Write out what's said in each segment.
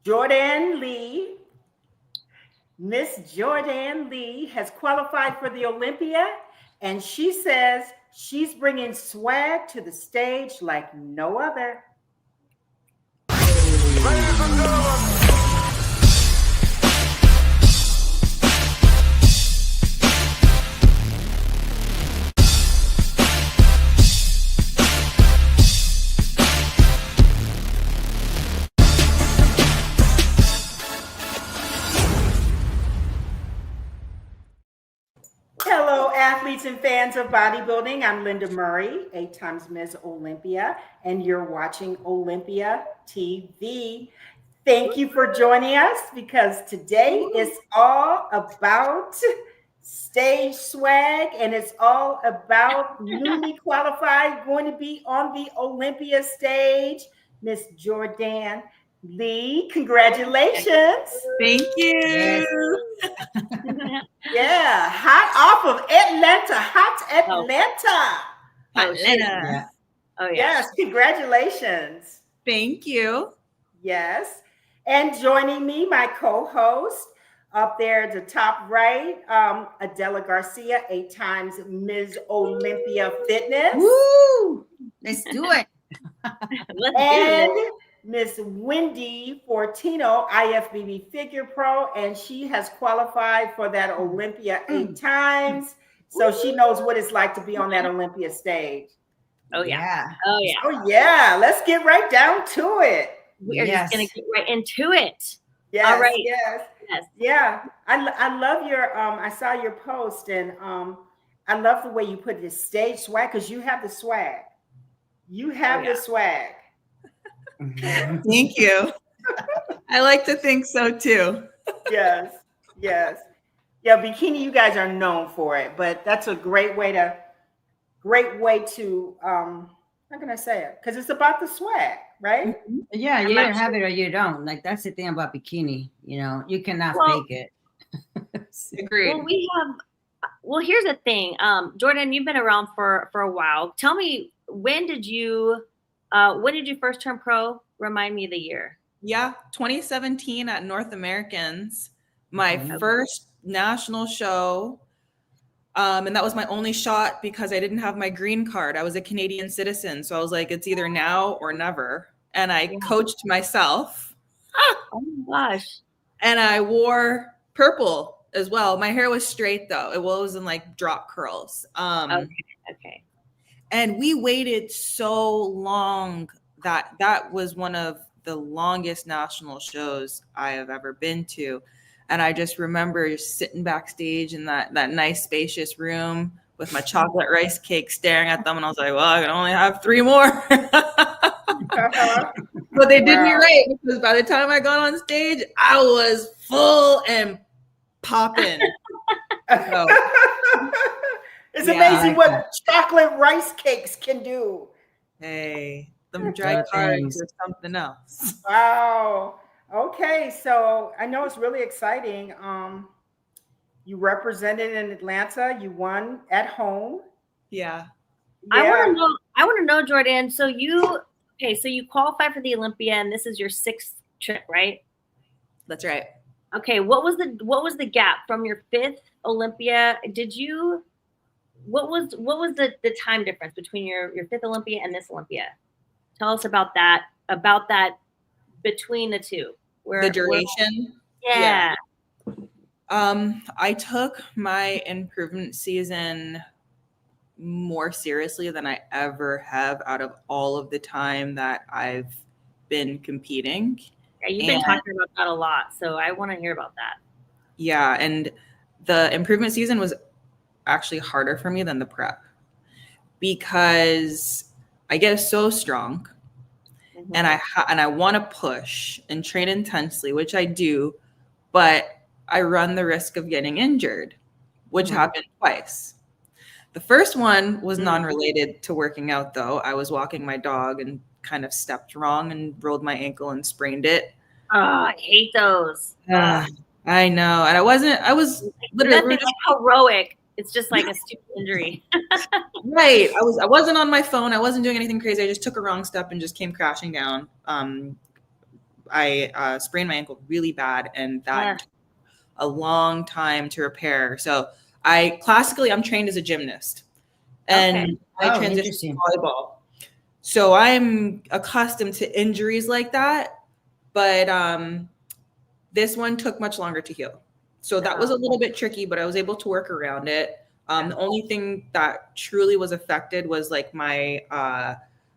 Jourdanne Lee. Miss Jourdanne Lee has qualified for the Olympia, and she says she's bringing swag to the stage like no other. Ladies and gentlemen. Hello, athletes and fans of bodybuilding. I'm Lenda Murray, 8 times Ms. Olympia, and you're watching Olympia TV. Thank you for joining us because today is all about stage swag and it's all about newly qualified, going to be on the Olympia stage, Miss Jourdanne Lee. Congratulations. Thank you. Yes. Yeah, hot off of Atlanta, Atlanta. Oh, yes, congratulations. Thank you. Yes. And joining me, my co-host up there at the top right, Adela Garcia, 8 times Ms. Olympia Fitness. Woo! Let's do it. And Miss Wendy Fortino, IFBB Figure Pro, and she has qualified for that Olympia 8 times. So she knows what it's like to be on that Olympia stage. Oh, yeah. Oh, yeah. Oh, yeah. Let's get right down to it. We are just going to get right into it. Yes. All right. Yes. Yeah. I love your, I saw your post and I love the way you put this stage swag because you have the swag. You have the swag. Thank you. I like to think so too. Yes. Yeah, bikini, you guys are known for it, but that's a great way to how can I say it? Because it's about the swag, right? Yeah, you either have it or you don't. Like that's the thing about bikini, you cannot fake it. Agreed. Well, here's the thing. Jourdanne, you've been around for a while. Tell me, when did you first turn pro? Remind me of the year. Yeah, 2017 at North Americans, my first national show. And that was my only shot because I didn't have my green card. I was a Canadian citizen. So I was like, it's either now or never. And I coached myself. Oh my gosh. And I wore purple as well. My hair was straight though. It wasn't like drop curls. Okay. And we waited so long that was one of the longest national shows I have ever been to. And I just remember just sitting backstage in that nice spacious room with my chocolate rice cake staring at them. And I was like, well, I can only have 3 more. But they did me right because by the time I got on stage, I was full and popping. So, it's amazing what chocolate rice cakes can do. Hey, them dry cards or something else. Wow. Okay, so I know it's really exciting. You represented in Atlanta. You won at home. Yeah. I want to know, Jourdanne. So you qualified for the Olympia, and this is your 6th trip, right? That's right. Okay. What was the gap from your 5th Olympia? What was the time difference between your 5th Olympia and this Olympia? Tell us about that between the two. The duration? Yeah. I took my improvement season more seriously than I ever have out of all of the time that I've been competing. Yeah, you've been talking about that a lot, so I want to hear about that. Yeah, and the improvement season was actually harder for me than the prep because I get so strong. And I want to push and train intensely, which I do, but I run the risk of getting injured, which happened twice. The first one was non-related to working out, though. I was walking my dog and kind of stepped wrong and rolled my ankle and sprained it. Oh, I hate those. I know. And I was literally just heroic. It's just like a stupid injury. Right. I wasn't on my phone. I wasn't doing anything crazy. I just took a wrong step and just came crashing down. I sprained my ankle really bad, and that took a long time to repair. So I'm trained as a gymnast, and I transitioned to volleyball. So I'm accustomed to injuries like that, but this one took much longer to heal. So that was a little bit tricky, but I was able to work around it. The only thing that truly was affected was like my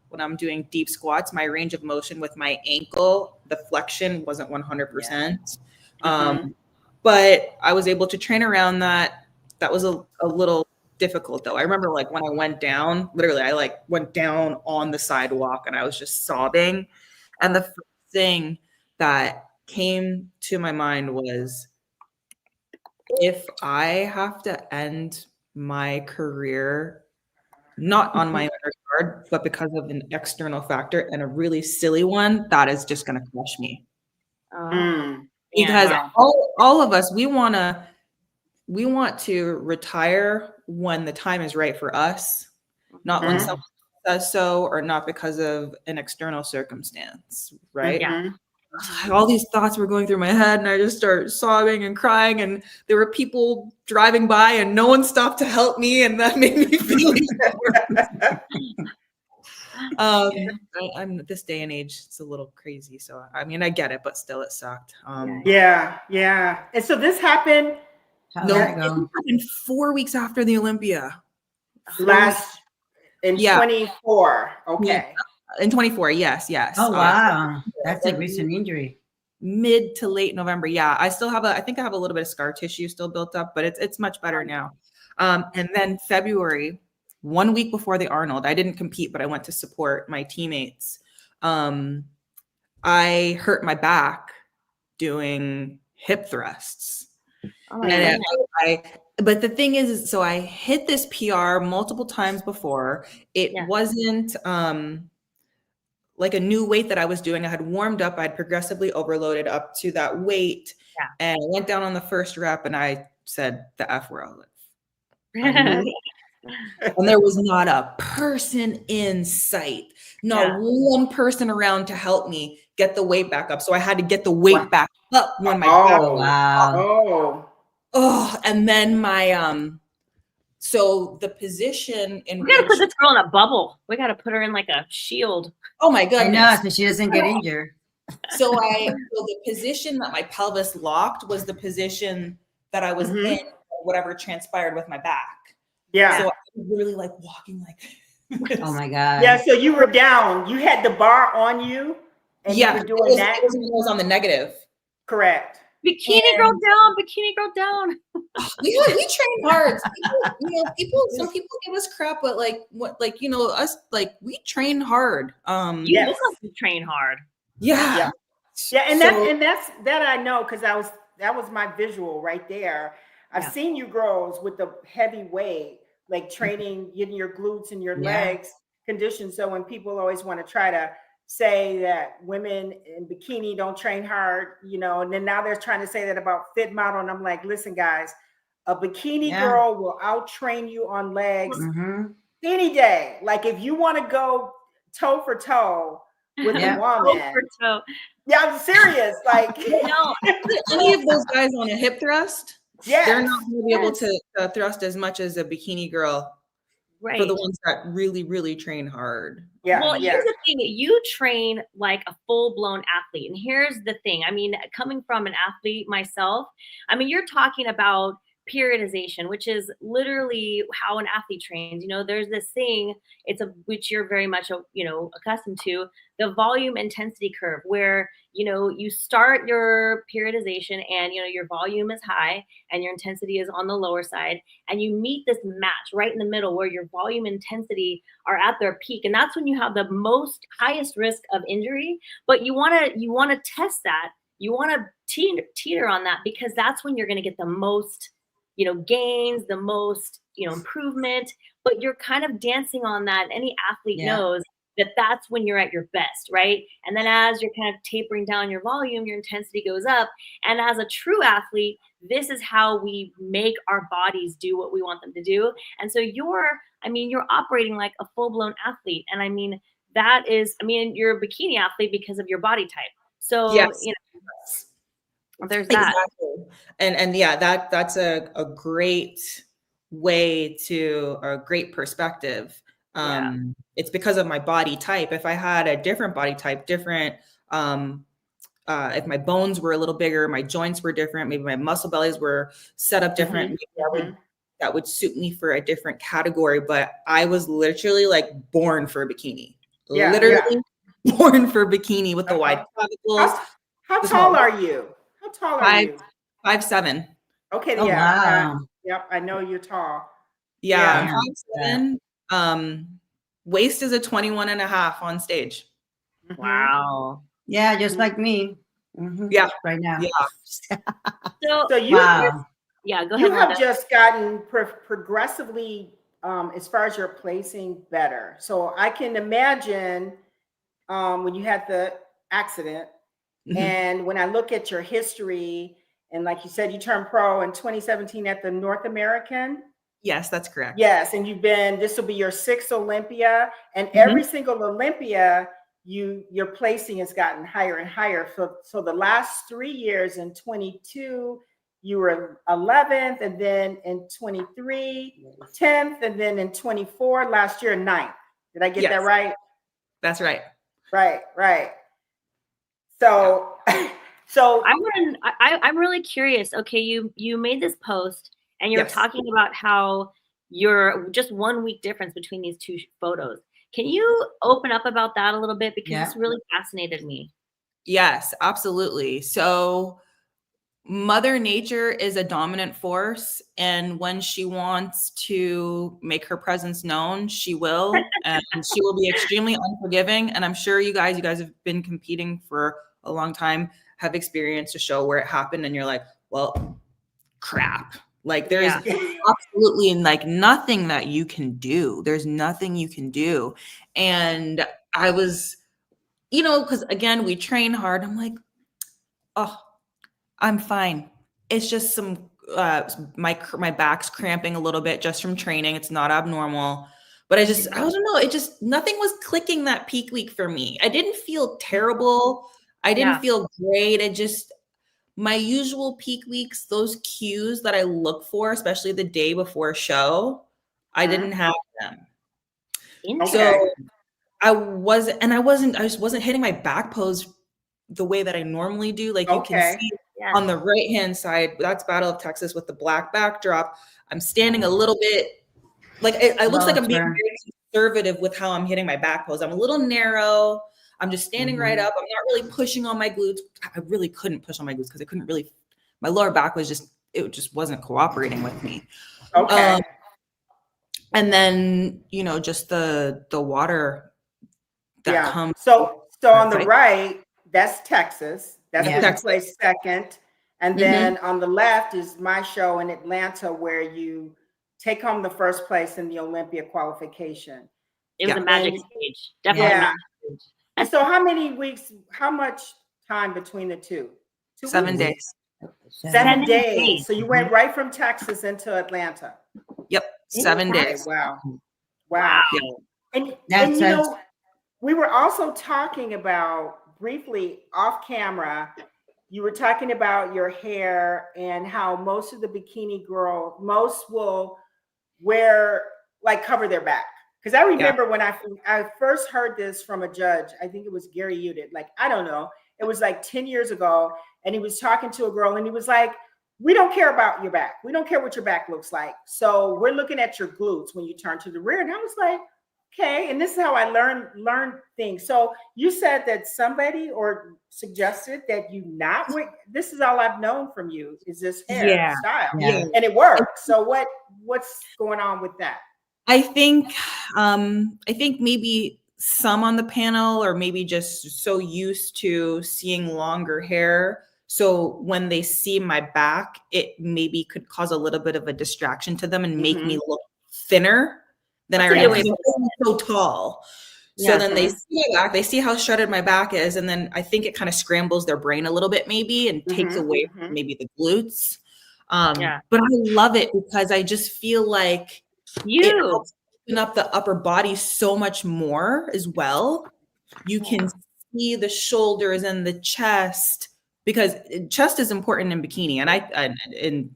when I'm doing deep squats, my range of motion with my ankle, the flexion wasn't 100%. But I was able to train around that. That was a little difficult though. I remember like when I went down, literally I like went down on the sidewalk and I was just sobbing. And the first thing that came to my mind was, if I have to end my career, not on my undercard, but because of an external factor and a really silly one, that is just going to crush me. Because all of us, we want to retire when the time is right for us, not when someone says so, or not because of an external circumstance, right? All these thoughts were going through my head, and I just started sobbing and crying, and there were people driving by and no one stopped to help me, and that made me feel I'm this day and age, it's a little crazy. So I mean, I get it, but still it sucked. Yeah. And so this happened it happened 4 weeks after the Olympia. In 24. Okay. Yeah. In 24, yes. Oh wow, that's a recent injury. Mid to late November. Yeah, I still have I think I have a little bit of scar tissue still built up, but it's much better now. And then February, 1 week before the Arnold, I didn't compete, but I went to support my teammates. I hurt my back doing hip thrusts. But the thing is, so I hit this PR multiple times before. It wasn't like a new weight that I was doing. I had warmed up. I'd progressively overloaded up to that weight, and I went down on the first rep, and I said the F word. And there was not a person in sight, not one person around to help me get the weight back up. So I had to get the weight back up when my and then my so the position in we gotta put this girl in a bubble. We gotta put her in like a shield. Oh my goodness. I know, so she doesn't get injured. So the position that my pelvis locked was the position that I was in, whatever transpired with my back. Yeah. So I was really like walking like this. Oh my God. Yeah, so you were down. You had the bar on you, and you were doing that. It was on the negative. Correct. Bikini girl down. We train hard. Some people give us crap, but us, we train hard. You look like you train hard. Yeah. And that's I know, because that was my visual right there. I've seen you girls with the heavy weight, like training, getting your glutes and your legs conditioned. So when people always want to try to say that women in bikini don't train hard, and then now they're trying to say that about fit model. And I'm like, listen, guys, a bikini girl will out train you on legs any day. Like if you want to go toe for toe with a woman. Toe for toe. Yeah, I'm serious. Like any of those guys on a hip thrust, they're not going to be able to thrust as much as a bikini girl. Right. For the ones that really, really train hard. Yeah. Well, here's the thing. You train like a full-blown athlete. And here's the thing. I mean, coming from an athlete myself, I mean, you're talking about periodization, which is literally how an athlete trains. There's this thing, which you're very much, accustomed to, the volume intensity curve, where, you start your periodization and, your volume is high and your intensity is on the lower side. And you meet this match right in the middle where your volume intensity are at their peak. And that's when you have the highest risk of injury. But you want to test that. You want to teeter on that, because that's when you're going to get the most gains, the most, improvement, but you're kind of dancing on that. Any athlete knows that that's when you're at your best, right? And then as you're kind of tapering down your volume, your intensity goes up. And as a true athlete, this is how we make our bodies do what we want them to do. And so you're operating like a full-blown athlete. And you're a bikini athlete because of your body type. So, Yes. you know, there's that. Exactly. And yeah, that's a great way to, or a great perspective. It's because of my body type. If I had a different body type, different, if my bones were a little bigger, my joints were different, maybe my muscle bellies were set up different, maybe that would suit me for a different category. But I was literally like born for a bikini. Literally born for bikini with the wide clavicles. How tall are you? How tall are you? 5'7". Okay, Oh, wow. Yep, I know you're tall. Yeah, I'm 5'7". Waist is a 21 and a half on stage. Wow. Yeah, just like me. Yeah. Right now. Yeah. So you, yeah, go ahead. You have just gotten progressively, as far as your placing, better. So I can imagine when you had the accident, and when I look at your history, and like you said, you turned pro in 2017 at the North American. Yes, that's correct. Yes, and this will be your 6th Olympia, and every single Olympia, your placing has gotten higher and higher. So the last 3 years, in 22, you were 11th, and then in 23, 10th, and then in 24, last year, 9th. Did I get that right? That's right. Right. So, I'm really curious. Okay, you made this post, and you're talking about how you're just 1 week difference between these two photos. Can you open up about that a little bit, because this really fascinated me? Yes, absolutely. So Mother Nature is a dominant force, and when she wants to make her presence known, she will, and she will be extremely unforgiving. And I'm sure you guys have been competing for a long time, have experienced a show where it happened, and you're like, well, crap. Like there's absolutely like nothing that you can do. There's nothing you can do. And I was, because again, we train hard. I'm like, oh, I'm fine. It's just some my back's cramping a little bit just from training. It's not abnormal. But I don't know. Nothing was clicking that peak week for me. I didn't feel terrible. I didn't feel great. My usual peak weeks, those cues that I look for, especially the day before a show, I didn't have them. So I just wasn't hitting my back pose the way that I normally do. Like you can see on the right hand side, that's Battle of Texas with the black backdrop. I'm standing a little bit like it looks like I'm being very conservative with how I'm hitting my back pose. I'm a little narrow. I'm just standing right up. I'm not really pushing on my glutes. I really couldn't push on my glutes because my lower back was it just wasn't cooperating with me. And then, just the water that comes. So on the right, that's Texas. That's where you placed second. And then on the left is my show in Atlanta, where you take home the first place in the Olympia qualification. It was a magic stage. Definitely a magic stage. So how much time between the two? 7 days. 7 days. So you went right from Texas into Atlanta. Yep. 7 days. Wow. Yeah. And we were also talking about briefly off camera, you were talking about your hair and how most of the bikini girls, most will cover their back. Because I remember when I first heard this from a judge, I think it was Gary Udit, I don't know, it was like 10 years ago, and he was talking to a girl and he was like, we don't care about your back. We don't care what your back looks like. So we're looking at your glutes when you turn to the rear. And I was like, okay. And this is how I learned things. So you said that somebody suggested that this is all I've known from you is this hair style. Yeah. And it worked. So what's going on with that? I think maybe some on the panel are maybe just so used to seeing longer hair. So when they see my back, it maybe could cause a little bit of a distraction to them and make me look thinner than I already am. So tall. So then they see my back, they see how shredded my back is. And then I think it kind of scrambles their brain a little bit maybe and takes away from maybe the glutes. But I love it because I just feel like it helps open up the upper body so much more as well. You can see the shoulders and the chest, because chest is important in bikini, and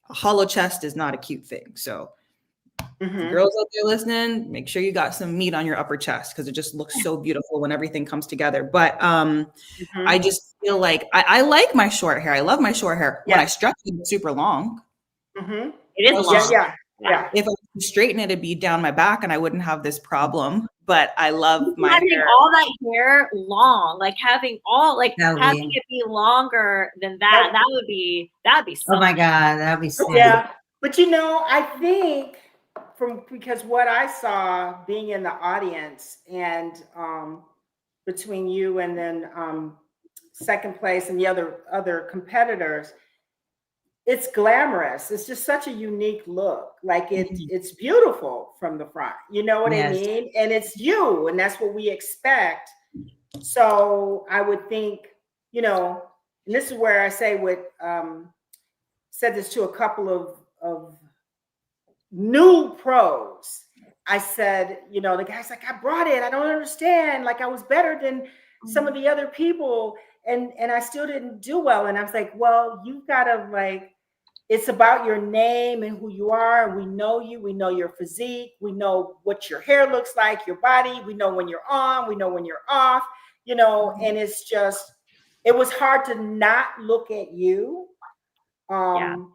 hollow chest is not a cute thing. So girls out there listening, make sure you got some meat on your upper chest, because it just looks so beautiful when everything comes together. But I just feel like I like my short hair. I love my short hair. When I stretch it, it's super long. It is long. Yeah. If I straighten it, it'd be down my back and I wouldn't have this problem. But I love my having hair. all that hair long, like having it be longer than that. That'd be something. Oh my God, that'd be sad. Yeah. But I think because what I saw being in the audience and between you and then second place and the other competitors, it's glamorous. It's just such a unique look. Like it's beautiful from the front. You know what I mean? And it's you, and that's what we expect. So I would think, and this is where I say said this to a couple of new pros. I said, the guy's like, I brought it. I don't understand. Like I was better than some of the other people. And I still didn't do well. And I was like, well, you gotta it's about your name and who you are. And we know you, we know your physique. We know what your hair looks like, your body. We know when you're on, we know when you're off, and it's just, it was hard to not look at you, and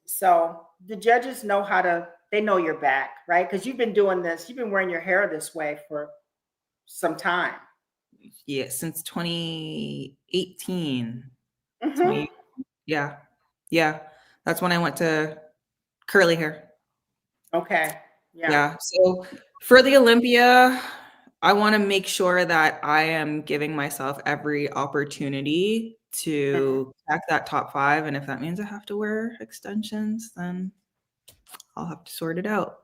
so the judges know they know your back, right? Because you've been doing this, you've been wearing your hair this way for some time. Yeah, since 2018. Yeah. That's when I went to curly hair. Okay. Yeah. So for the Olympia, I want to make sure that I am giving myself every opportunity to crack that top 5. And if that means I have to wear extensions, then I'll have to sort it out.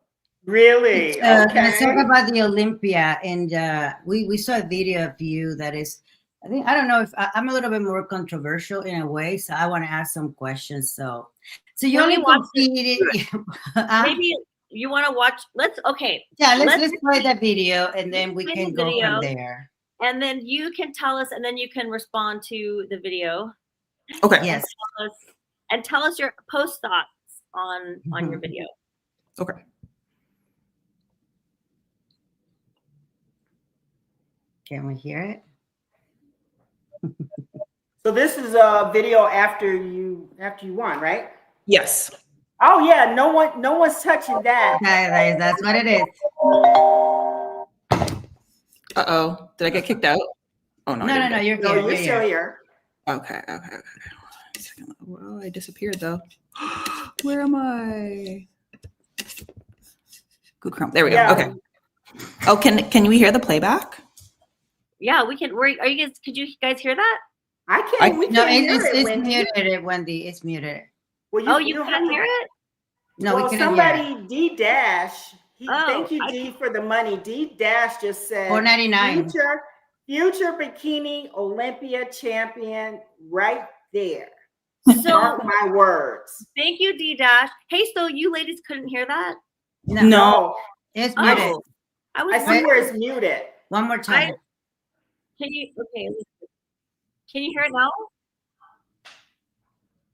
Really? Okay. Let's talk about the Olympia. And we saw a video of you that is, I don't know if I'm a little bit more controversial in a way, so I want to ask some questions. So you only competed. Maybe you want to watch. Let's play that video, and then we can go from there. And then you can tell us, and then you can respond to the video. Okay. Yes. And tell us your post thoughts on your video. Okay. Can we hear it? So this is a video after you won, right? Yes. Oh yeah, no one's touching that. That's what it is. Uh-oh. Did I get kicked out? Oh no. No, you're No, good. you're still here. Okay. Well, I disappeared though. Where am I? Good crumb. There we go. Okay. Oh, can we hear the playback? Yeah, we can. Are you guys? Could you guys hear that? I can't. We can't hear it, it's Wendy. muted, Wendy. It's muted. Well, you can't hear it? No, we couldn't somebody hear it. D-Dash. Thank you, D, for the money. D-Dash just said $4.99. Future bikini Olympia champion right there. So mark my words. Thank you, D-Dash. Hey, so you ladies couldn't hear that? No. It's muted. I see where it's muted. One more time. Can you hear it now?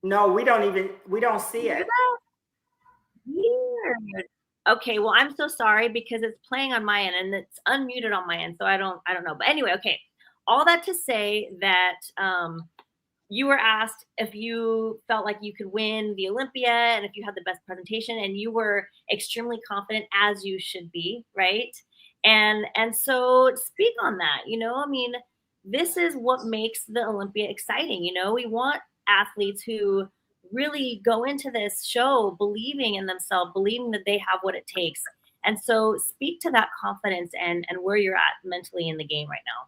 No, we don't see it. Weird. Okay, well, I'm so sorry because it's playing on my end and it's unmuted on my end, so I don't know. But anyway, okay. All that to say that you were asked if you felt like you could win the Olympia and if you had the best presentation, and you were extremely confident, as you should be, right? And so speak on that. I mean, this is what makes the Olympia exciting. We want athletes who really go into this show believing in themselves, believing that they have what it takes. And so speak to that confidence and where you're at mentally in the game right now.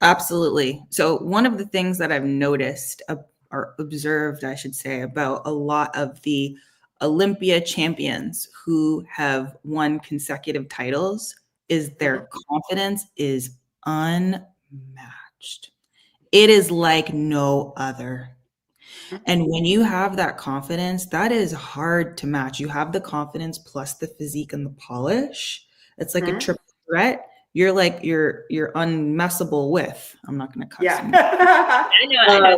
Absolutely. So one of the things that I've noticed or observed, I should say, about a lot of the Olympia champions who have won consecutive titles is their confidence is unmatched. It is like no other. And when you have that confidence, that is hard to match. You have the confidence plus the physique and the polish. It's like a triple threat. you're like, you're unmessable with. I'm not going to cuss. Yeah. I know.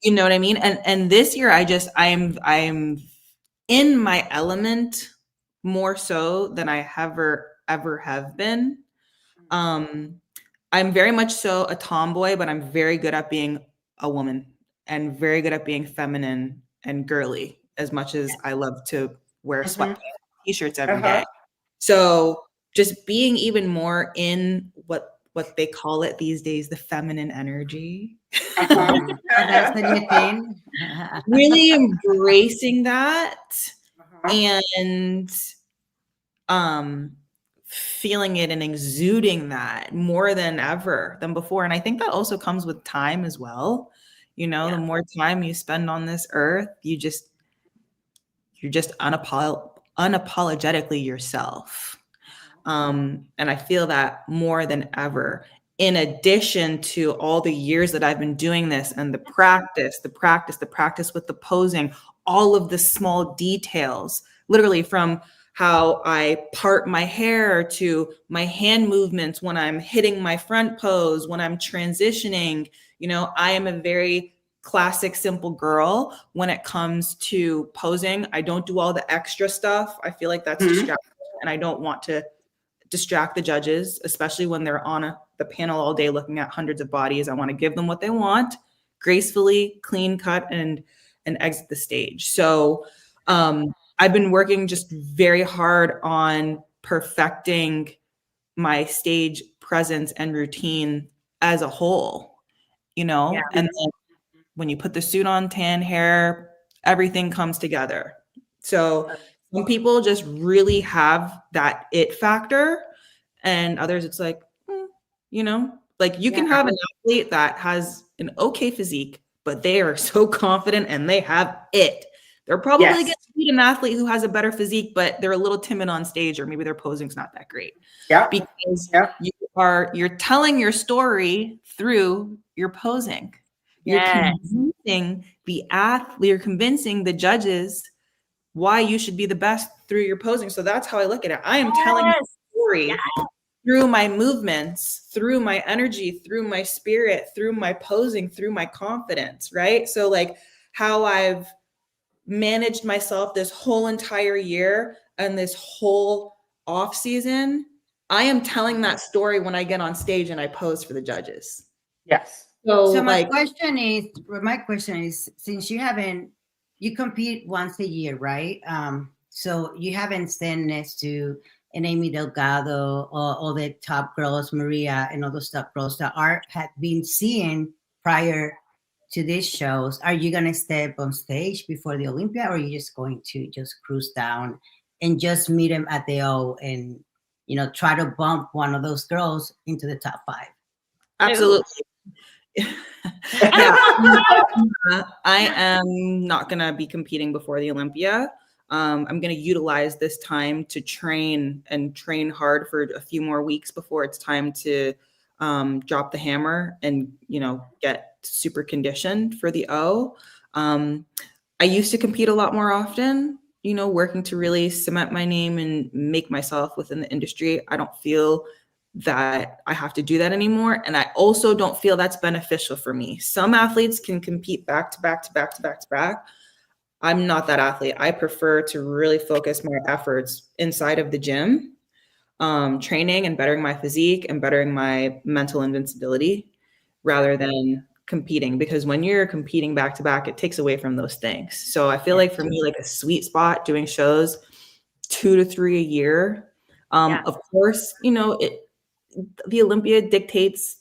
You know what I mean? And this year I'm in my element more so than I ever have been. I'm very much so a tomboy, but I'm very good at being a woman and very good at being feminine and girly, as much as I love to wear sweatpants, t-shirts every day. So just being even more in what they call it these days, the feminine energy. That's the new thing. Really embracing that and feeling it and exuding that more than ever than before. And I think that also comes with time as well. You know, the more time you spend on this earth, you're just unapologetically yourself. And I feel that more than ever, in addition to all the years that I've been doing this and the practice with the posing, all of the small details, literally from how I part my hair to my hand movements when I'm hitting my front pose, when I'm transitioning. You know, I am a very classic, simple girl when it comes to posing. I don't do all the extra stuff. I feel like that's distracting, and I don't want to distract the judges, especially when they're on the panel all day looking at hundreds of bodies. I want to give them what they want, gracefully, clean cut, and exit the stage. So I've been working just very hard on perfecting my stage presence and routine as a whole, you know, and then when you put the suit on, tan hair, everything comes together. So some people just really have that it factor, and others it's like, you know, like you can have an athlete that has an okay physique, but they are so confident and they have it. They're probably going to beat an athlete who has a better physique, but they're a little timid on stage, or maybe their posing's not that great. Yeah. Because you're telling your story through your posing. You're convincing the athlete, you're convincing the judges why you should be the best through your posing. So that's how I look at it. I am telling the story through my movements, through my energy, through my spirit, through my posing, through my confidence, right? So like how I've managed myself this whole entire year and this whole off season, I am telling that story when I get on stage and I pose for the judges. Yes. So my question is, since you compete once a year, right? So you haven't stand next to an Amy Delgado or all the top girls, Maria, and all those top girls that had been seen prior to these shows. Are you going to step on stage before the Olympia, or are you just going to just cruise down and just meet them at the O and, you know, try to bump one of those girls into the top 5? Absolutely. I am not going to be competing before the Olympia. I'm going to utilize this time to train hard for a few more weeks before it's time to drop the hammer and, you know, get super conditioned for the O. I used to compete a lot more often, you know, working to really cement my name and make myself within the industry. I don't feel that I have to do that anymore. And I also don't feel that's beneficial for me. Some athletes can compete back to back to back to back to back. I'm not that athlete. I prefer to really focus my efforts inside of the gym, training and bettering my physique and bettering my mental invincibility rather than competing, because when you're competing back to back, it takes away from those things. So I feel like for me, like a sweet spot doing shows 2 to 3 a year. Of course, you know, the Olympia dictates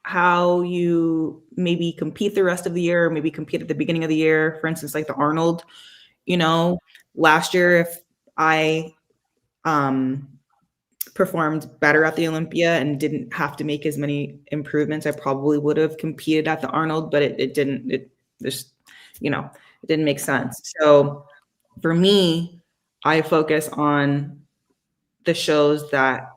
how you maybe compete the rest of the year, or maybe compete at the beginning of the year. For instance, like the Arnold, you know, last year, if I performed better at the Olympia and didn't have to make as many improvements, I probably would have competed at the Arnold, but it didn't make sense. So for me, I focus on the shows that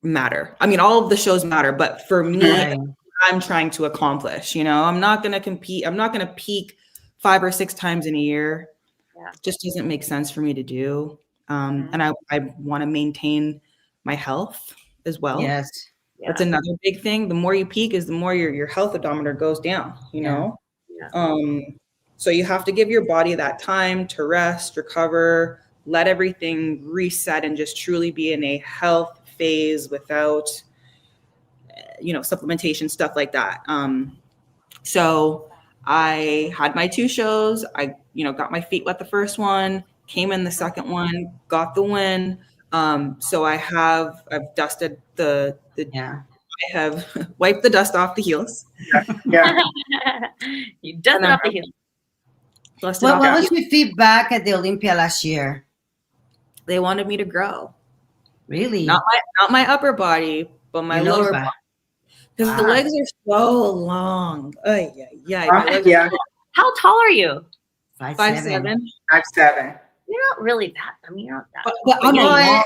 matter. I mean, all of the shows matter, but for me, I'm trying to accomplish, you know, I'm not going to compete. I'm not going to peak 5 or 6 times in a year. It just doesn't make sense for me to do. And I want to maintain my health as well. Yes. That's another big thing. The more you peak is the more your health odometer goes down, you know? So you have to give your body that time to rest, recover, let everything reset, and just truly be in a health phase without, supplementation, stuff like that. So I had my 2 shows. I, got my feet wet the first one, came in the second one, got the win. So I've dusted I have wiped the dust off the heels. Yeah. You dusted off the heels. What was your feedback at the Olympia last year? They wanted me to grow. Really? Not my upper body, but my lower body. Because the legs are so long. Yeah. How tall are you? 5'7". 5'7". You're not really that. I mean, you're not that. But I'm a long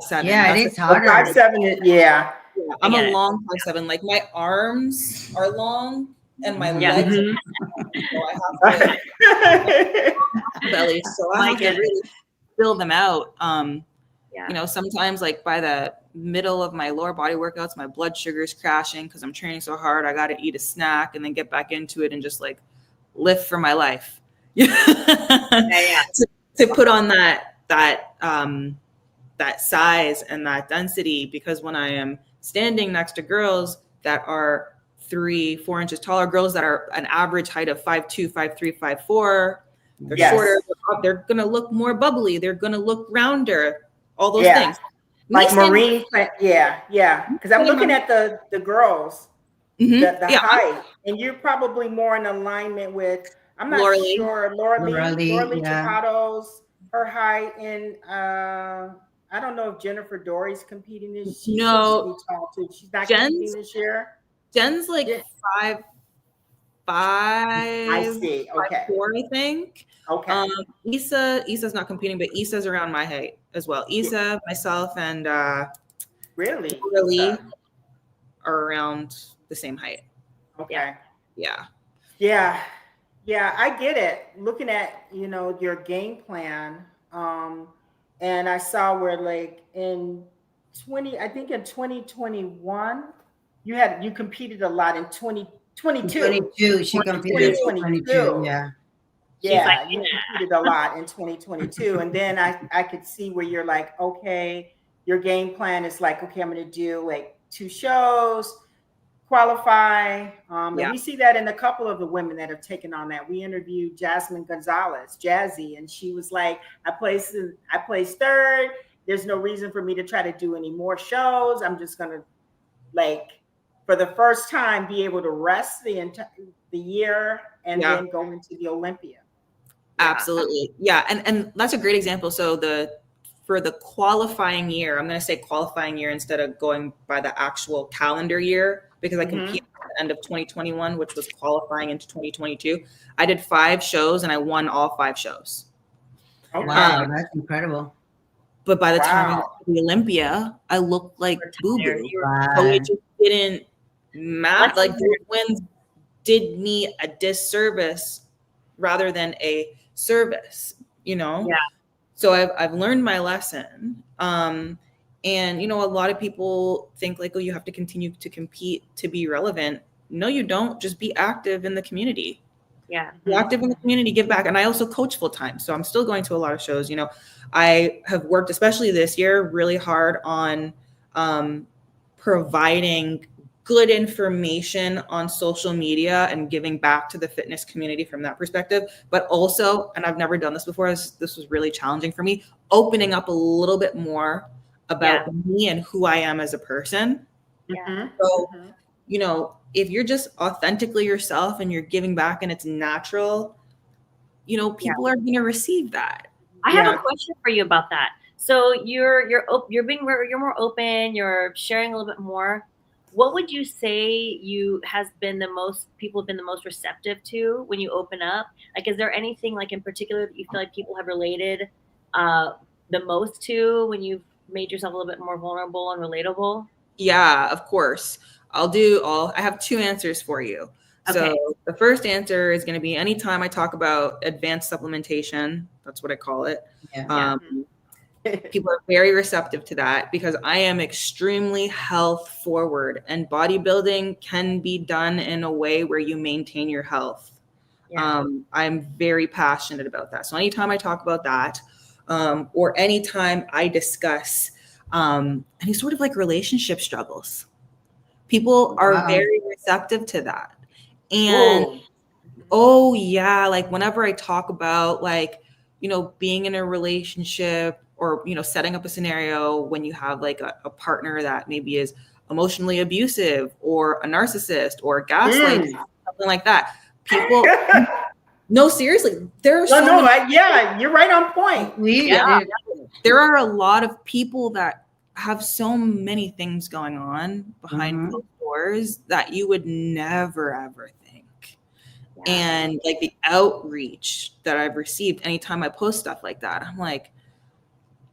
5'7". Yeah, it is harder. 5'7". Yeah. I'm a long 5'7". Like my arms are long and my legs. So I have to belly. So I have to really fill them out. Sometimes like by the middle of my lower body workouts, my blood sugar is crashing because I'm training so hard. I got to eat a snack and then get back into it and just like live for my life. To put on that size and that density, because when I am standing next to girls that are 3-4 inches taller, girls that are an average height of 5'2", 5'3", 5'4", they're shorter, they're going to look more bubbly, they're going to look rounder, all those things. Like marine, because I'm looking at the girls, the height, and you're probably more in alignment with, I'm not sure, Laura Lee Chapados, her height, and I don't know if Jennifer Dory's competing this year. No, she's tall too. She's not competing this year. Jen's like 5'5". I see. Okay. 5'4", I think. Okay. Issa's not competing, but Issa's around my height as well. Issa, myself, and really are around the same height. Okay. Yeah. I get it. Looking at your game plan, and I saw where like in 2021, you competed a lot in 2022. 22, she competed in 2022. Yeah, you competed a lot in 2022. And then I could see where you're like, okay, your game plan is like, okay, I'm going to do like 2 shows, qualify. And we see that in a couple of the women that have taken on that. We interviewed Jasmine Gonzalez, Jazzy, and she was like, I placed 3rd. There's no reason for me to try to do any more shows. I'm just going to, like, for the first time, be able to rest the year and then go into the Olympia. Absolutely. Yeah. And that's a great example. So for the qualifying year, I'm going to say qualifying year instead of going by the actual calendar year, because I competed at the end of 2021, which was qualifying into 2022. I did 5 shows and I won all 5 shows. Okay. Wow, that's incredible. But by the time I got to the Olympia, I looked like boo-boo. So it just didn't matter. Like the wins did me a disservice rather than a service, Yeah. So I've learned my lesson. And, a lot of people think like, oh, you have to continue to compete to be relevant. No, you don't. Just be active in the community. Yeah. Be active in the community, give back. And I also coach full time. So I'm still going to a lot of shows. I have worked, especially this year, really hard on providing good information on social media and giving back to the fitness community from that perspective. But also, and I've never done this before, this was really challenging for me, opening up a little bit more about me and who I am as a person. So, if you're just authentically yourself and you're giving back and it's natural, people are going to receive that. I have a question for you about that. So you're more open, you're sharing a little bit more. What would you say people have been the most receptive to when you open up? Like, is there anything like in particular that you feel like people have related the most to when you've made yourself a little bit more vulnerable and relatable? Yeah, of course. I have 2 answers for you. Okay. So the first answer is going to be anytime I talk about advanced supplementation, that's what I call it. People are very receptive to that because I am extremely health forward, and bodybuilding can be done in a way where you maintain your health. Yeah. I'm very passionate about that. So anytime I talk about that, or anytime I discuss any sort of like relationship struggles, people are very receptive to that. And oh yeah, like whenever I talk about like, you know, being in a relationship or, you know, setting up a scenario when you have like a partner that maybe is emotionally abusive or a narcissist or gaslight, something like that. People, no, seriously, there are yeah, you're right on point. There are a lot of people that have so many things going on behind closed doors that you would never ever think. And like the outreach that I've received anytime I post stuff like that, I'm like,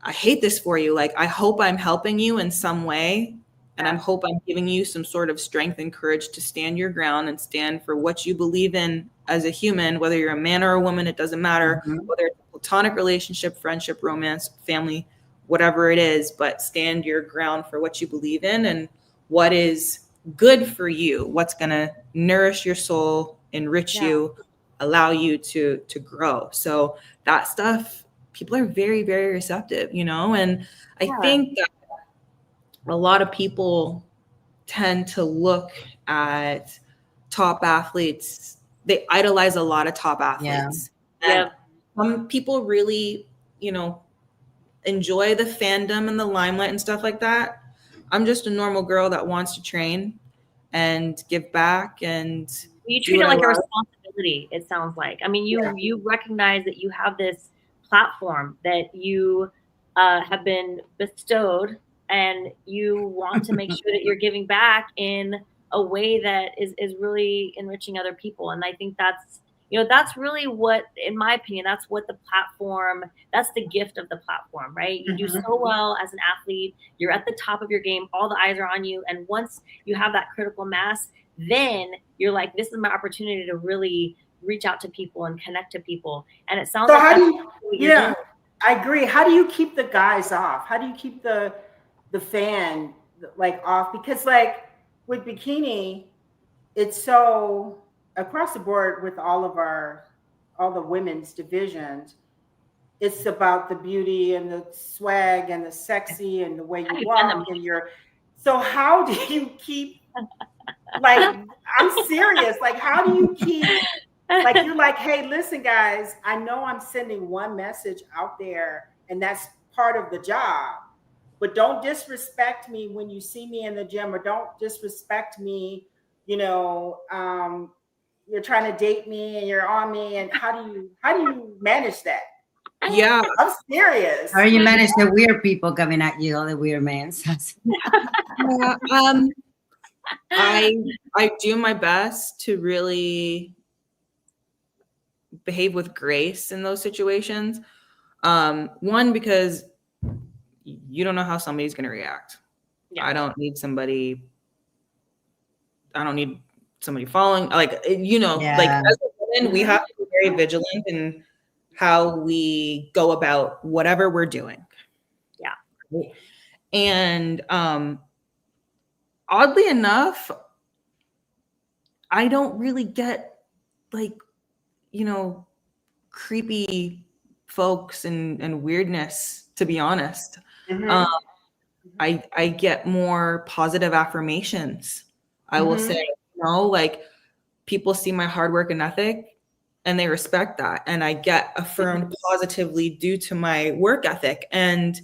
I hate this for you. Like, I hope I'm helping you in some way. And I hope I'm giving you some sort of strength and courage to stand your ground and stand for what you believe in as a human, whether you're a man or a woman, it doesn't matter, whether it's a platonic relationship, friendship, romance, family, whatever it is, but stand your ground for what you believe in and what is good for you, what's going to nourish your soul, enrich you, allow you to grow. So that stuff, people are very, very receptive, you know, and I think that a lot of people tend to look at top athletes. They idolize a lot of top athletes. And some people really, you know, enjoy the fandom and the limelight and stuff like that. I'm just a normal girl that wants to train and give back, and you treat it like a responsibility, it sounds like. I mean, you recognize that you have this platform that you have been bestowed, and you want to make sure that you're giving back in a way that is really enriching other people. And I think that's, you know, that's really what, in my opinion, that's what the platform, that's the gift of the platform, right? You do so well as an athlete, you're at the top of your game, all the eyes are on you. And once you have that critical mass, then you're like, this is my opportunity to really reach out to people and connect to people. And it sounds like doing. I agree. How do you keep the guys off? How do you keep the fan like off? Because like with bikini, it's so across the board with all the women's divisions, it's about the beauty and the swag and the sexy and the way you walk and so how do you keep, like, I'm serious, like how do you keep, like, you're like, hey, listen guys, I know I'm sending one message out there and that's part of the job, but don't disrespect me when you see me in the gym, or don't disrespect me, you know, you're trying to date me and you're on me, and how do you manage that? Yeah, I'm serious. How do you manage the weird people coming at you, all the weird men? I do my best to really behave with grace in those situations. One, because you don't know how somebody's going to react. I don't need somebody following, like, you know, like as a woman, we have to be very vigilant in how we go about whatever we're doing. Yeah. And oddly enough, I don't really get like, you know, creepy folks and weirdness, to be honest. I get more positive affirmations. I will say, you know, like people see my hard work and ethic and they respect that. And I get affirmed positively due to my work ethic. And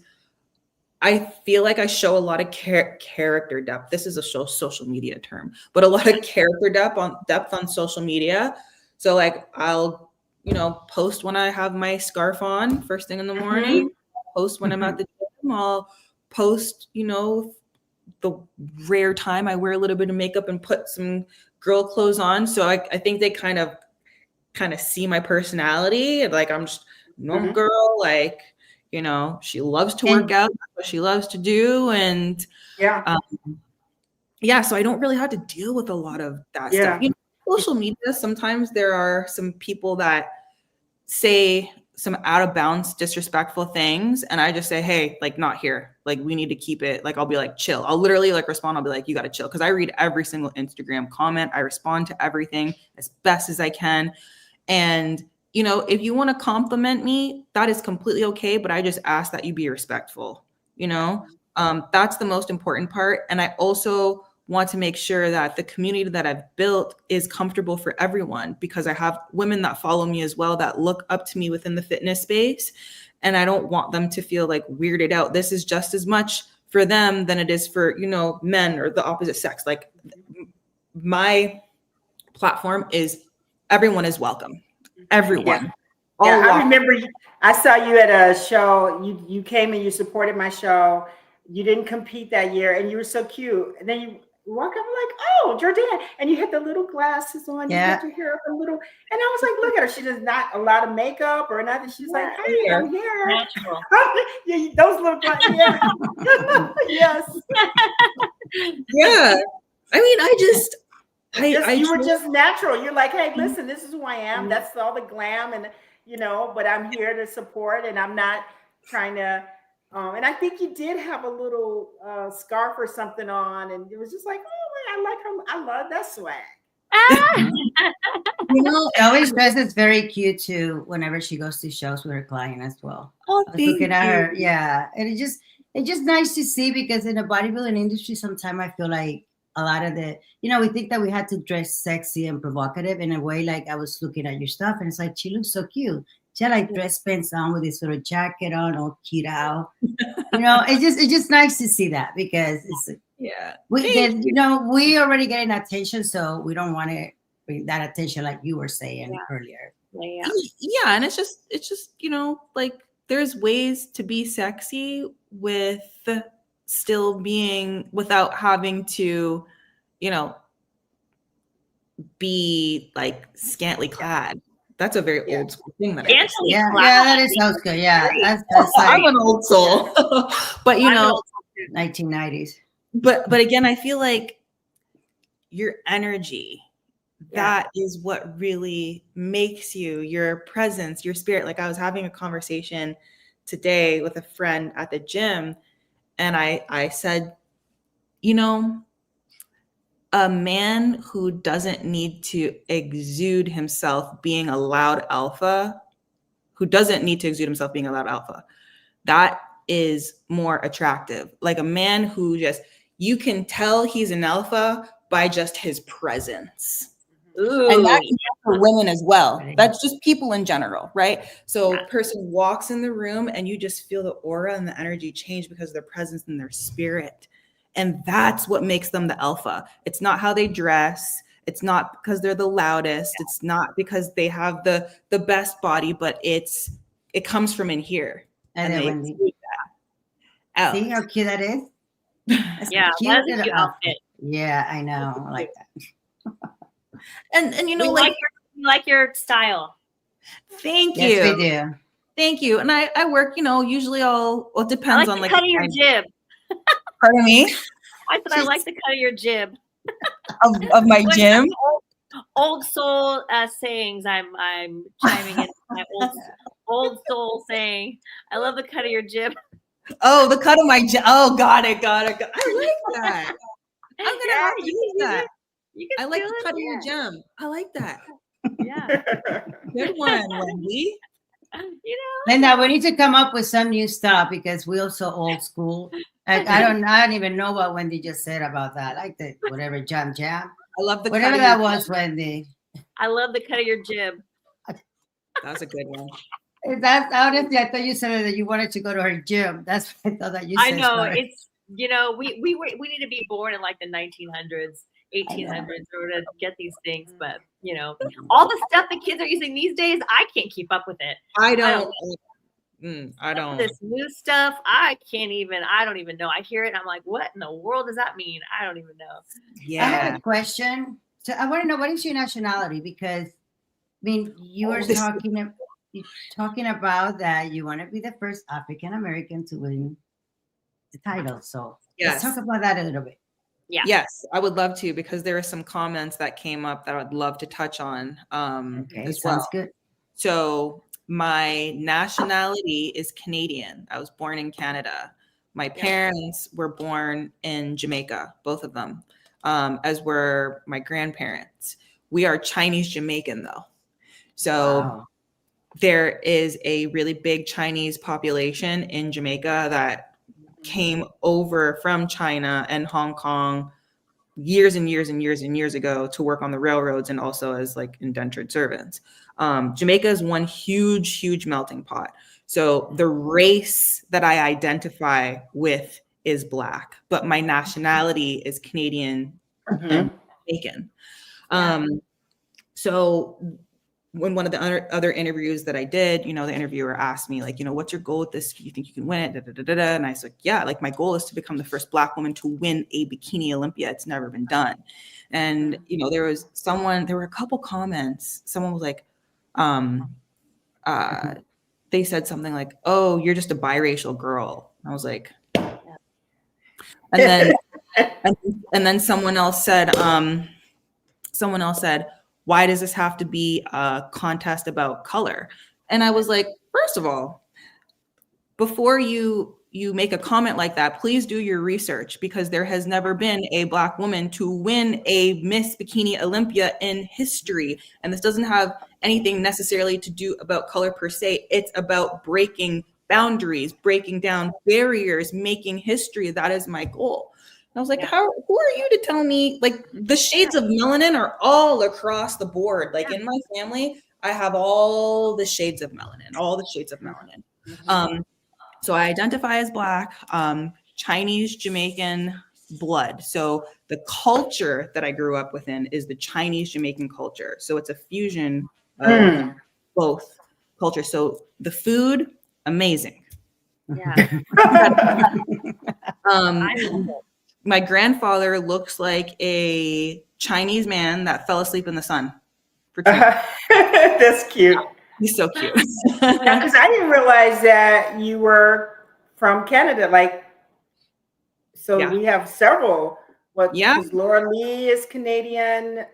I feel like I show a lot of character depth. This is a social media term, but a lot of character depth on social media. So like I'll, you know, post when I have my scarf on first thing in the morning, post when I'm at the gym, I'll post, you know, the rare time I wear a little bit of makeup and put some girl clothes on. So I think they kind of see my personality. Like I'm just a normal girl, like, you know, she loves to work out, that's what she loves to do. And so I don't really have to deal with a lot of that stuff. You know, social media, sometimes there are some people that say some out of bounds, disrespectful things, and I just say, hey, like, not here. Like, we need to keep it. Like, I'll be like, chill. I'll literally like respond. I'll be like, you got to chill. Cause I read every single Instagram comment. I respond to everything as best as I can. And, you know, if you want to compliment me, that is completely okay. But I just ask that you be respectful, you know, that's the most important part. And I also want to make sure that the community that I've built is comfortable for everyone, because I have women that follow me as well that look up to me within the fitness space. And I don't want them to feel like weirded out. This is just as much for them than it is for, you know, men or the opposite sex. Like, my platform is everyone is welcome. Everyone. Yeah, I remember I saw you at a show. You came and you supported my show. You didn't compete that year, and you were so cute. And then you walk up like, oh, Jourdanne, and you had the little glasses on. Yeah. You had your hair up a little, and I was like, look at her. She does not a lot of makeup or nothing. She's like, hey, I'm here. Natural. Yeah, those little glasses. Yeah. Yes. Yeah. I mean, You were just natural. You're like, hey, listen, this is who I am. That's all the glam, and you know, but I'm here to support, and I'm not trying to. And I think you did have a little scarf or something on, and it was just like, oh man, I like her. I love that swag. You know, Ellie's dress is very cute too. Whenever she goes to shows with her client as well. Oh, I was looking at her, yeah, and it's just nice to see, because in the bodybuilding industry, sometimes I feel like a lot of the, you know, we think that we had to dress sexy and provocative in a way. Like, I was looking at your stuff, and it's like, she looks so cute. She had like dress pants on with this sort of jacket on, all cute out. You know, it's just nice to see that, because it's we already getting attention, so we don't want to bring that attention, like you were saying earlier. Yeah, and it's just you know, like, there's ways to be sexy with still being, without having to, you know, be like scantily clad. That's a very old school thing that I yeah, that sounds good. Yeah, that's like, I'm an old soul. But you know, 1990s. But again, I feel like your energy, that is what really makes you, your presence, your spirit. Like, I was having a conversation today with a friend at the gym, and I said, you know, a man who doesn't need to exude himself being a loud alpha, that is more attractive. Like, a man who just, you can tell he's an alpha by just his presence. Ooh. And that can be for women as well. That's just people in general, right? So a person walks in the room and you just feel the aura and the energy change because of their presence and their spirit. And that's what makes them the alpha. It's not how they dress. It's not because they're the loudest. It's not because they have the best body, but it comes from in here. And then when see how cute that is? That's that's a cute outfit. Yeah, I know. I like that. And you know, we like your style. Thank you. Yes, we do. Thank you. And I work, you know, usually it depends on the cut of your jib. Pardon me? I said I like the cut of your jib. of my gym? Old soul sayings. I'm chiming in my old soul saying. I love the cut of your jib. Oh, the cut of my jib. Oh, got it. I like that. I'm gonna have to use that. I like the cut of your gym. I like that. Yeah. Good one, Wendy. You know, Lenda, we need to come up with some new stuff, because we're so old school. I don't even know what Wendy just said about that. I like the whatever jam. I love the whatever that was, Wendy. I love the cut of your jib. That's a good one. That's honestly, I thought you said that you wanted to go to her gym. That's what I thought that you said. I know. Sorry. It's, you know, we need to be born in like the 1900s, 1800s in order to get these things. But you know, all the stuff the kids are using these days, I can't keep up with it. I don't. This new stuff, I don't even know. I hear it and I'm like, what in the world does that mean? I don't even know. Yeah. I have a question. So I want to know, what is your nationality? Because I mean, you were talking about that you want to be the first African American to win the title. So let's talk about that a little bit. Yeah. Yes, I would love to, because there are some comments that came up that I'd love to touch on as well. Sounds good. So My nationality is Canadian. I was born in Canada. My parents were born in Jamaica, both of them, as were my grandparents. We are Chinese Jamaican, though. So there is a really big Chinese population in Jamaica that came over from China and Hong Kong years and years and years and years ago to work on the railroads and also as like indentured servants. Jamaica is one huge melting pot. So the race that I identify with is Black, but my nationality is Canadian and Jamaican. So when one of the other interviews that I did, you know, the interviewer asked me, like, you know, what's your goal with this? Do you think you can win it? And I was like, yeah, like my goal is to become the first Black woman to win a bikini Olympia. It's never been done. And, you know, there were a couple comments. Someone was like, they said something like, oh, you're just a biracial girl. I was like, and then, and then someone else said, why does this have to be a contest about color? And I was like, first of all, before you make a comment like that, please do your research, because there has never been a Black woman to win a Miss Bikini Olympia in history. And this doesn't have anything necessarily to do about color per se. It's about breaking boundaries, breaking down barriers, making history. That is my goal. And I was like, who are you to tell me? Like, the shades of melanin are all across the board. Like in my family, I have all the shades of melanin. So I identify as Black, Chinese Jamaican blood. So the culture that I grew up within is the Chinese Jamaican culture. So it's a fusion of both cultures. So the food, amazing. Yeah. My grandfather looks like a Chinese man that fell asleep in the sun. That's cute. He's so cute. Yeah, because I didn't realize that you were from Canada. Like, so we have several. Because Laura Lee is Canadian.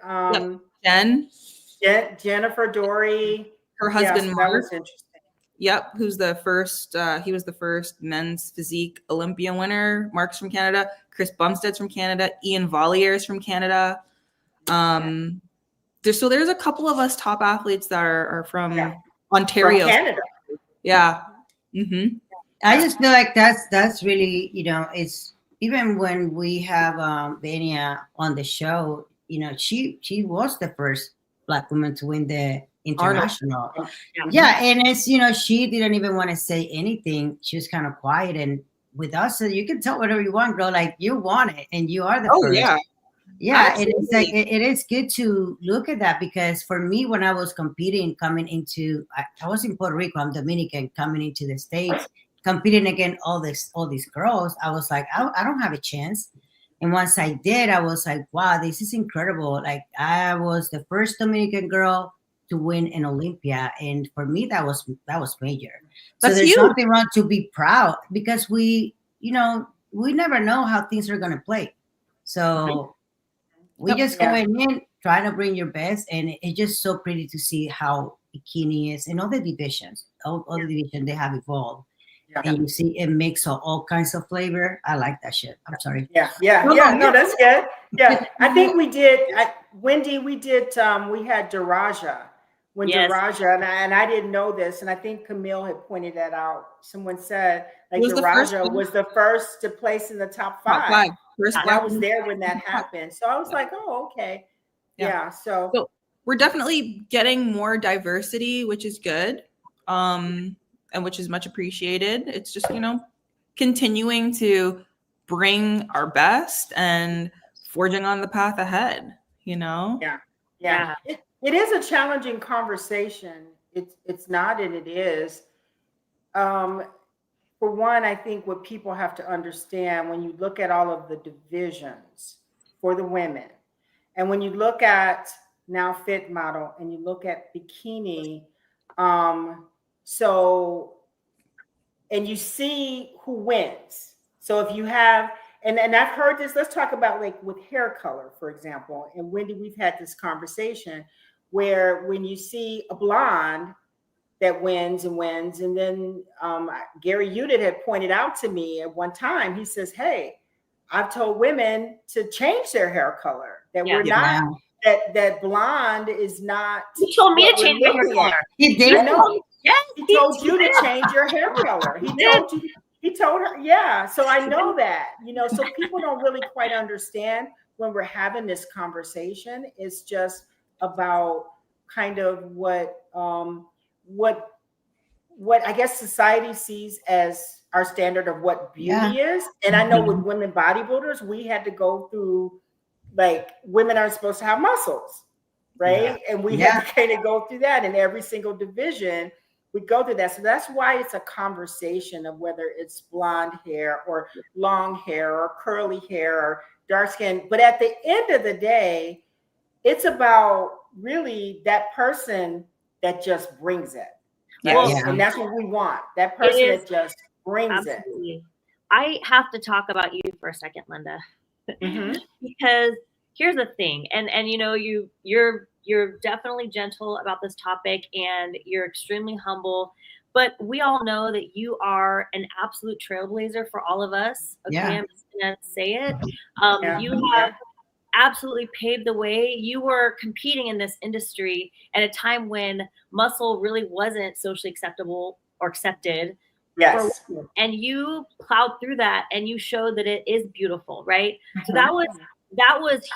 Jennifer Dory. Her husband, Mark. That was interesting. Yep, who's the first? He was the first men's physique Olympia winner. Mark's from Canada. Chris Bumstead's from Canada. Ian Vollier's from Canada. There's a couple of us top athletes that are from Ontario, from Canada. Yeah. Mm-hmm. I just feel like that's really, you know, it's even when we have Vania on the show, you know, she was the first Black woman to win the international. Yeah, and it's, you know, she didn't even want to say anything. She was kind of quiet, and with us, you can tell whatever you want, girl. Like, you want it, and you are the first. Yeah, it is like it is good to look at that, because for me, when I was competing, coming into, I was in Puerto Rico, I'm Dominican, coming into the States, competing against all these girls, I was like, I don't have a chance. And once I did, I was like, wow, this is incredible. Like, I was the first Dominican girl to win an Olympia, and for me, that was major. So there's nothing wrong to be proud, because we never know how things are gonna play. So we just going in, trying to bring your best, and it's just so pretty to see how bikini is and all the divisions, they have evolved. And you see it makes all kinds of flavor. I like that shit. I'm sorry. No, that's good. Yeah, I think we did, Wendy, we had Daraja. Daraja, and I didn't know this, and I think Camille had pointed that out. Someone said, like, Daraja was the first to place in the top five. I was there when that happened. So I was like, oh, okay. Yeah. So we're definitely getting more diversity, which is good. And which is much appreciated. It's just, you know, continuing to bring our best and forging on the path ahead, you know? Yeah. It is a challenging conversation. It's not, and it is. For one, I think what people have to understand, when you look at all of the divisions for the women, and when you look at now Fit Model, and you look at bikini, and you see who wins. So if you have, and I've heard this, let's talk about, like, with hair color, for example. And Wendy, we've had this conversation where when you see a blonde that wins and wins. And then Gary Udit had pointed out to me at one time, he says, hey, I've told women to change their hair color, that we're not, that blonde is not. He told me to change my hair color. He did. Yes, he told you to change your hair color. He told her, yeah. So I know that, so people don't really quite understand when we're having this conversation. It's just about kind of what I guess society sees as our standard of what beauty is. And I know with women bodybuilders, we had to go through, like, women aren't supposed to have muscles, right? And we had to kind of go through that in every single division. We go through that. So that's why it's a conversation of whether it's blonde hair or long hair or curly hair or dark skin. But at the end of the day, it's about really that person that just brings it. Right? And that's what we want. That person that just brings it. I have to talk about you for a second, Lenda, because here's the thing. And you're definitely gentle about this topic, and you're extremely humble. But we all know that you are an absolute trailblazer for all of us. Okay, I'm just gonna say it. You have absolutely paved the way. You were competing in this industry at a time when muscle really wasn't socially acceptable or accepted. Yes. And you plowed through that, and you showed that it is beautiful, right? So that was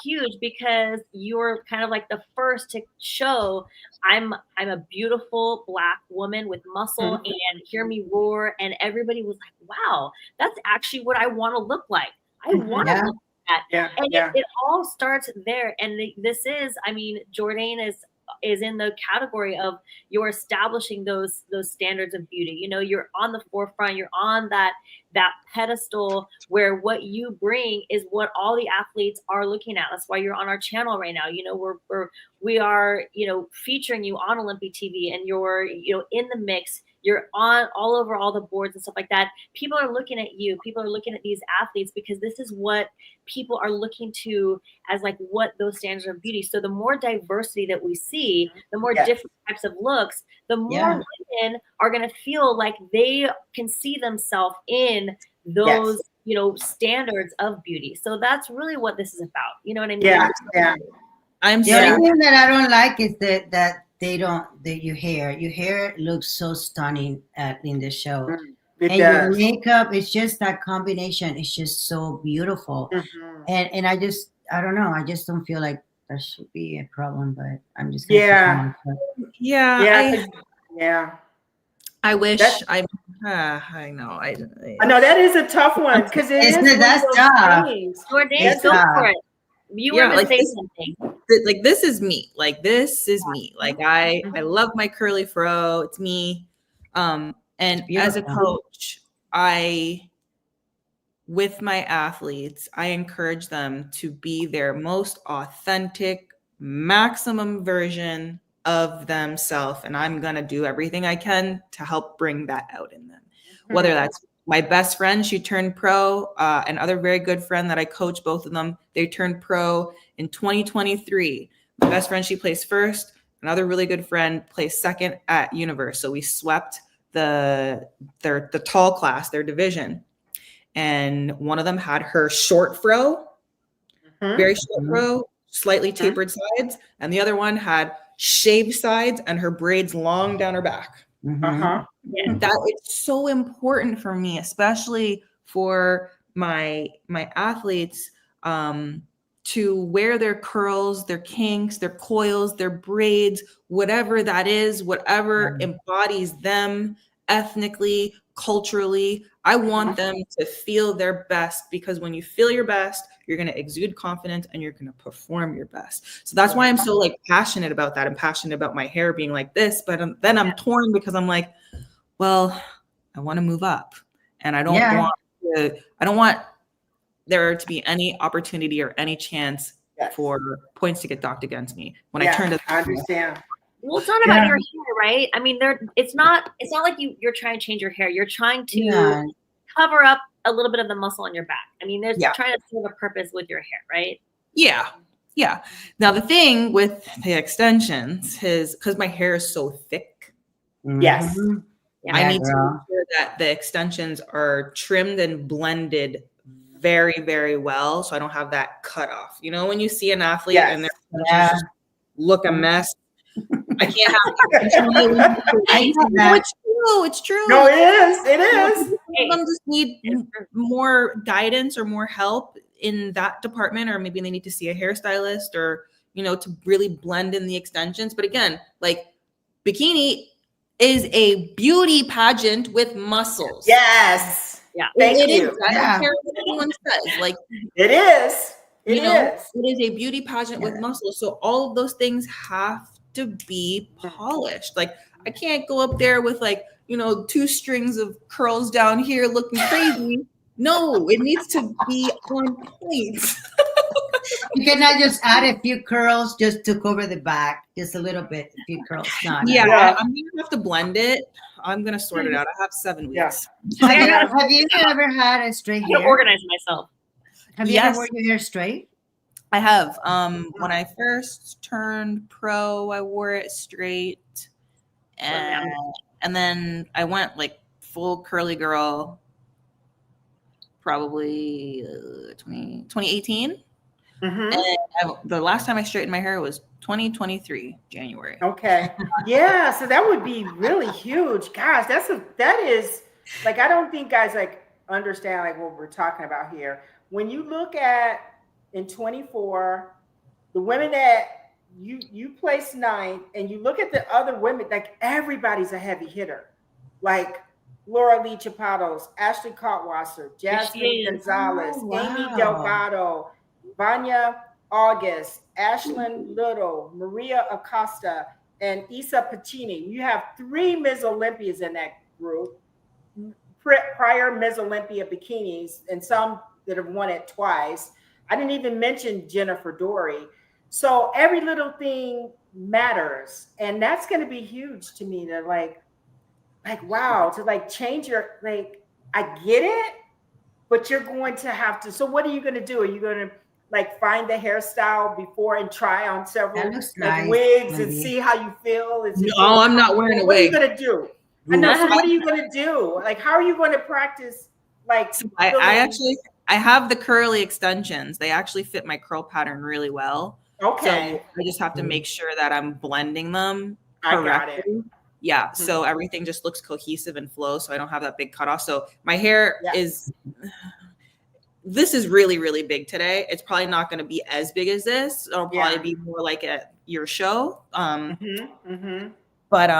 huge, because you were kind of like the first to show I'm a beautiful Black woman with muscle, and hear me roar. And everybody was like, wow, that's actually what I want to look like. I want to look like that. It all starts there. And this is, I mean, Jourdanne is in the category of you're establishing those standards of beauty. You're on the forefront, you're on that pedestal where what you bring is what all the athletes are looking at. That's why you're on our channel right now. We are featuring you on Olympia TV, and you're in the mix. You're on all over all the boards and stuff like that. People are looking at you. People are looking at these athletes, because this is what people are looking to as like what those standards of beauty. So the more diversity that we see, the more different types of looks, the more women are going to feel like they can see themselves in those, standards of beauty. So that's really what this is about. You know what I mean? The only thing that I don't like is that your hair looks so stunning in the show. Your makeup, it's just that combination. It's just so beautiful. And I don't know. I just don't feel like that should be a problem, but I'm just I wish I know. I know that is a tough one, because that's tough. Jourdanne, go for it. You were going to say something. Like, this is me. Like, this is me. Like, I love my curly fro. It's me. And as a coach, with my athletes, I encourage them to be their most authentic, maximum version of themselves. And I'm going to do everything I can to help bring that out in them. Whether that's my best friend, she turned pro, another very good friend that I coach, both of them, they turned pro in 2023. My best friend, she placed first. Another really good friend placed second at Universe. So we swept the tall class, their division. And one of them had her short fro, very short fro, slightly tapered sides. And the other one had shaved sides and her braids long down her back. That is so important for me, especially for my athletes, to wear their curls, their kinks, their coils, their braids, whatever that is, whatever embodies them ethnically, culturally. I want them to feel their best, because when you feel your best, you're going to exude confidence and you're going to perform your best. So that's why I'm so passionate about that. I'm passionate about my hair being like this, but then I'm torn, because I'm like, well, I want to move up, and I don't want there to be any opportunity or any chance for points to get docked against me when I turn to. I understand. Well, it's not about your hair, right? I mean, it's not like you're trying to change your hair. You're trying to cover up a little bit of the muscle on your back. I mean, there's trying to serve a purpose with your hair, right? Now the thing with the extensions is, because my hair is so thick, Yes. Mhm. Yeah. I Yeah, need to girl. make sure that the extensions are trimmed and blended very, very well, so I don't have that cutoff. You know, when you see an athlete and their extensions Yeah. just look a mess, I can't have I see no, that. it's true. It's true. No, it is. It You know, is. some of them just need more guidance or more help in that department, or maybe they need to see a hairstylist, or you know, to really blend in the extensions. But again, like bikini is a beauty pageant with muscles. Yes. Yeah. Thank It you. is. I Yeah. don't care what anyone says. Like, It is. It you know, is. it is a beauty pageant with muscles. So all of those things have to be polished. Like, I can't go up there with like, you know, 2 strings of curls down here looking crazy. No, it needs to be on point. You cannot just add a few curls just to cover the back, just a little bit, a few curls. No, no. Yeah, Yeah. I'm gonna have to blend it. I'm gonna sort it out. I have 7 Yeah. weeks. Have you ever had a straight I'm gonna hair? organize myself. Have you Yes. ever worn your hair straight? I have. When I first turned pro, I wore it straight, and then I went like full curly girl. Probably 2018. Mhm. And the last time I straightened my hair was 2023 January. Okay. Yeah. So that would be really huge. Gosh, that is like, I don't think guys like understand like what we're talking about here. When you look at in 24, the women that you placed 9th, and you look at the other women, like everybody's a heavy hitter. Like Laura Lee Chapados, Ashley Cartwasser, Jasmine She is. Gonzalez, Oh, Amy wow. Delgado, Vanya August, Ashlyn Little, Maria Acosta, and Isa Pacini. You have 3 Ms. Olympias in that group, prior Ms. Olympia bikinis, and some that have won it twice. I didn't even mention Jennifer Dory. So every little thing matters. And that's going to be huge to me, to like, wow, to like change your, like, I get it, but you're going to have to. So what are you going to do? Are you going to like find the hairstyle before and try on several That looks like nice, wigs and Wendy. see how you feel? Is it No, I'm not wearing a what are you wig. going to do? I know. So what are you going to do? Like, how are you going to practice? Like, I have the curly extensions. They actually fit my curl pattern really well. okay. So I just have to make sure that I'm blending them I got correctly. it. Yeah. So everything just looks cohesive and flows. So I don't have that big cutoff. So my hair this is really, really big today. It's probably not going to be as big as this. It'll probably be more like at your show. But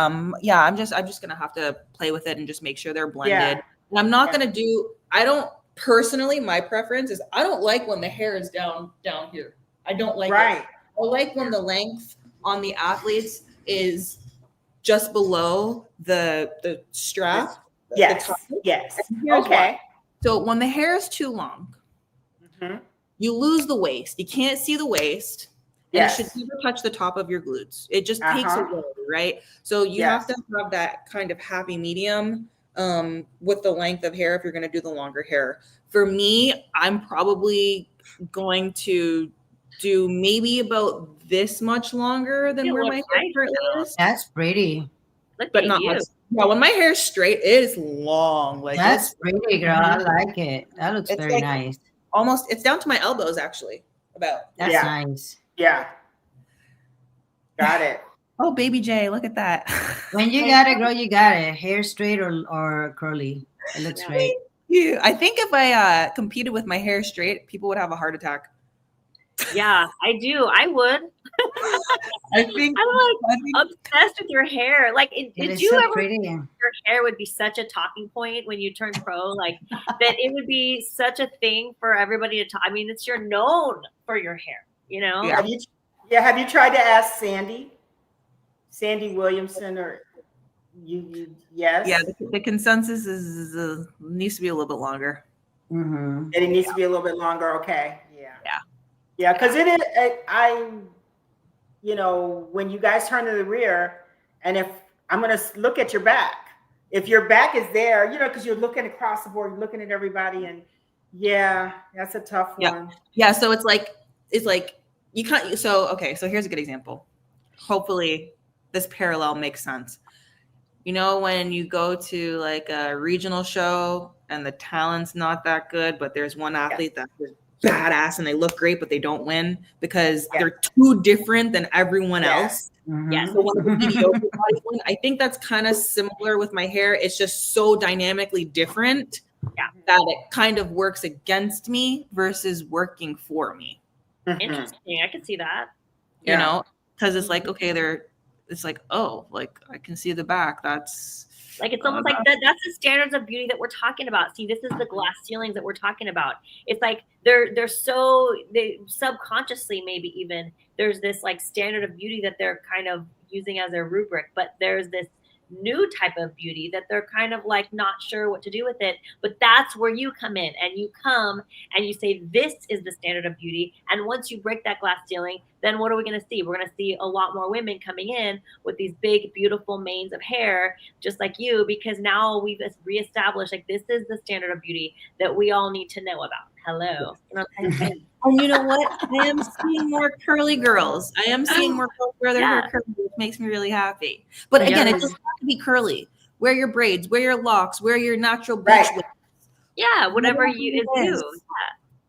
yeah, I'm just gonna have to play with it and just make sure they're blended. And I'm not gonna do. I don't personally. My preference is I don't like when the hair is down here. I don't like it. I like when the length on the athletes is just below the strap. Yes. Okay. Why. So when the hair is too long, you lose the waist. You can't see the waist. And it should never touch the top of your glutes. It just takes away, right? So you have to have that kind of happy medium with the length of hair if you're going to do the longer hair. For me, I'm probably going to do maybe about this much longer than where my hair currently is. That's pretty. But not much. Yeah, when my hair is straight, it is long. Like that's pretty, girl. I like it. That looks very like nice. Almost, it's down to my elbows actually. That's nice. Yeah. Got it. Oh, baby J, look at that. When you got it, girl, you got it. Hair straight or curly. It looks great. Yeah. I think if I competed with my hair straight, people would have a heart attack. Yeah, I do. I would. I think I'm obsessed with your hair. Like, did you so ever pretty. think your hair would be such a talking point when you turn pro? Like that it would be such a thing for everybody to talk. I mean, you're known for your hair, you know? Yeah. Have you tried to ask Sandy Williamson, or you yes? Yeah, the consensus is needs to be a little bit longer. And it needs to be a little bit longer. Okay. Yeah, because it is. You know, when you guys turn to the rear, and if I'm going to look at your back, if your back is there, you know, because you're looking across the board, you're looking at everybody, and that's a tough one. Yeah. So it's like you can't. So here's a good example. Hopefully, this parallel makes sense. You know, when you go to like a regional show and the talent's not that good, but there's one athlete that's just badass and they look great, but they don't win because they're too different than everyone else. Yes. So one of the mediocre bodies win. I think that's kind of similar with my hair. It's just so dynamically different that it kind of works against me versus working for me. Interesting. I can see that. You know, because it's like, okay, it's like, oh, like I can see the back. That's like, it's almost like that's the standards of beauty that we're talking about. See, this is the glass ceilings that we're talking about. It's like they subconsciously, maybe even there's this like standard of beauty that they're kind of using as a rubric, but there's this new type of beauty that they're kind of like not sure what to do with it. But that's where you come in, and you come and you say, this is the standard of beauty. And once you break that glass ceiling, then what are we going to see? We're going to see a lot more women coming in with these big, beautiful manes of hair, just like you, because now we've reestablished like this is the standard of beauty that we all need to know about. Hello. And you know what? I am seeing more curly girls. I am seeing more girls wear their hair curly, which makes me really happy. But again, it doesn't have to be curly. Wear your braids, wear your locks, wear your natural bleach. Yeah, whatever you do. Yeah.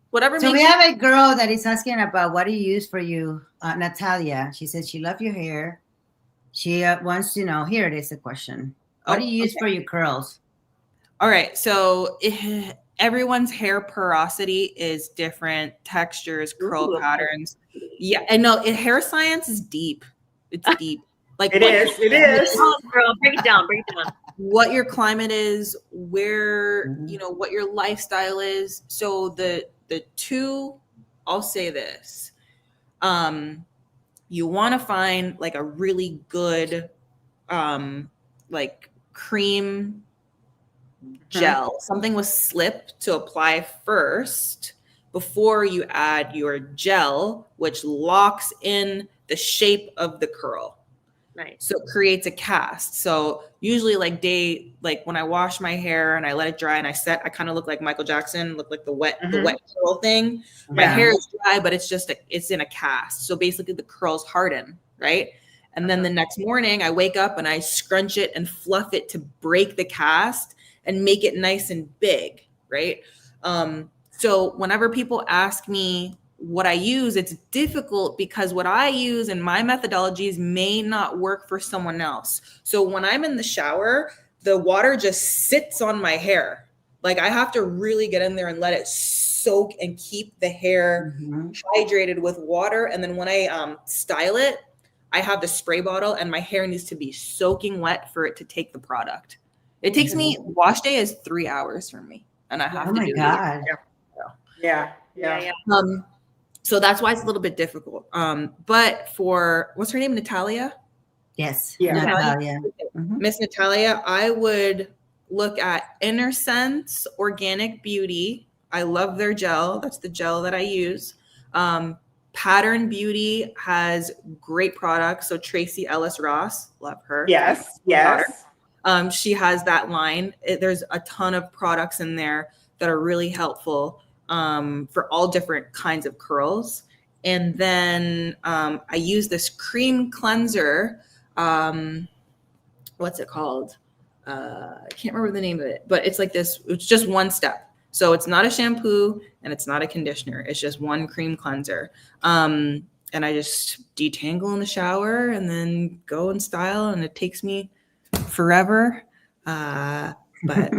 Whatever. So we have a girl that is asking about what do you use for you, Natalia. She says she loves your hair. She wants to know. Here it is, the question. What do you use for your curls? All right. So everyone's hair porosity is different, textures, curl patterns. Yeah, and no, hair science is deep. It's deep. Like it is. Oh, girl, break it down. What your climate is, where you know what your lifestyle is. So the two, I'll say this. You want to find like a really good like cream gel, something with slip to apply first before you add your gel, which locks in the shape of the curl. Right. So it creates a cast. So usually like when I wash my hair and I let it dry and I kind of look like Michael Jackson, look like the wet curl thing. My hair is dry, but it's in a cast. So basically the curls harden, right? And then the next morning I wake up and I scrunch it and fluff it to break the cast and make it nice and big, right? So whenever people ask me what I use, it's difficult because what I use and my methodologies may not work for someone else. So when I'm in the shower, the water just sits on my hair. Like I have to really get in there and let it soak and keep the hair hydrated with water. And then when I style it, I have the spray bottle and my hair needs to be soaking wet for it to take the product. It takes me, wash day is 3 hours for me. And I have to do it. God. Yeah. So that's why it's a little bit difficult. But for, what's her name? Natalia? Yes. Yeah. Natalia. Miss Natalia, I would look at Inner Sense Organic Beauty. I love their gel. That's the gel that I use. Pattern Beauty has great products. So Tracy Ellis Ross, love her. Yes. She has that line. There's a ton of products in there that are really helpful for all different kinds of curls. And then I use this cream cleanser. What's it called? I can't remember the name of it, but it's like this. It's just one step. So it's not a shampoo and it's not a conditioner. It's just one cream cleanser. And I just detangle in the shower and then go and style. And it takes me forever. But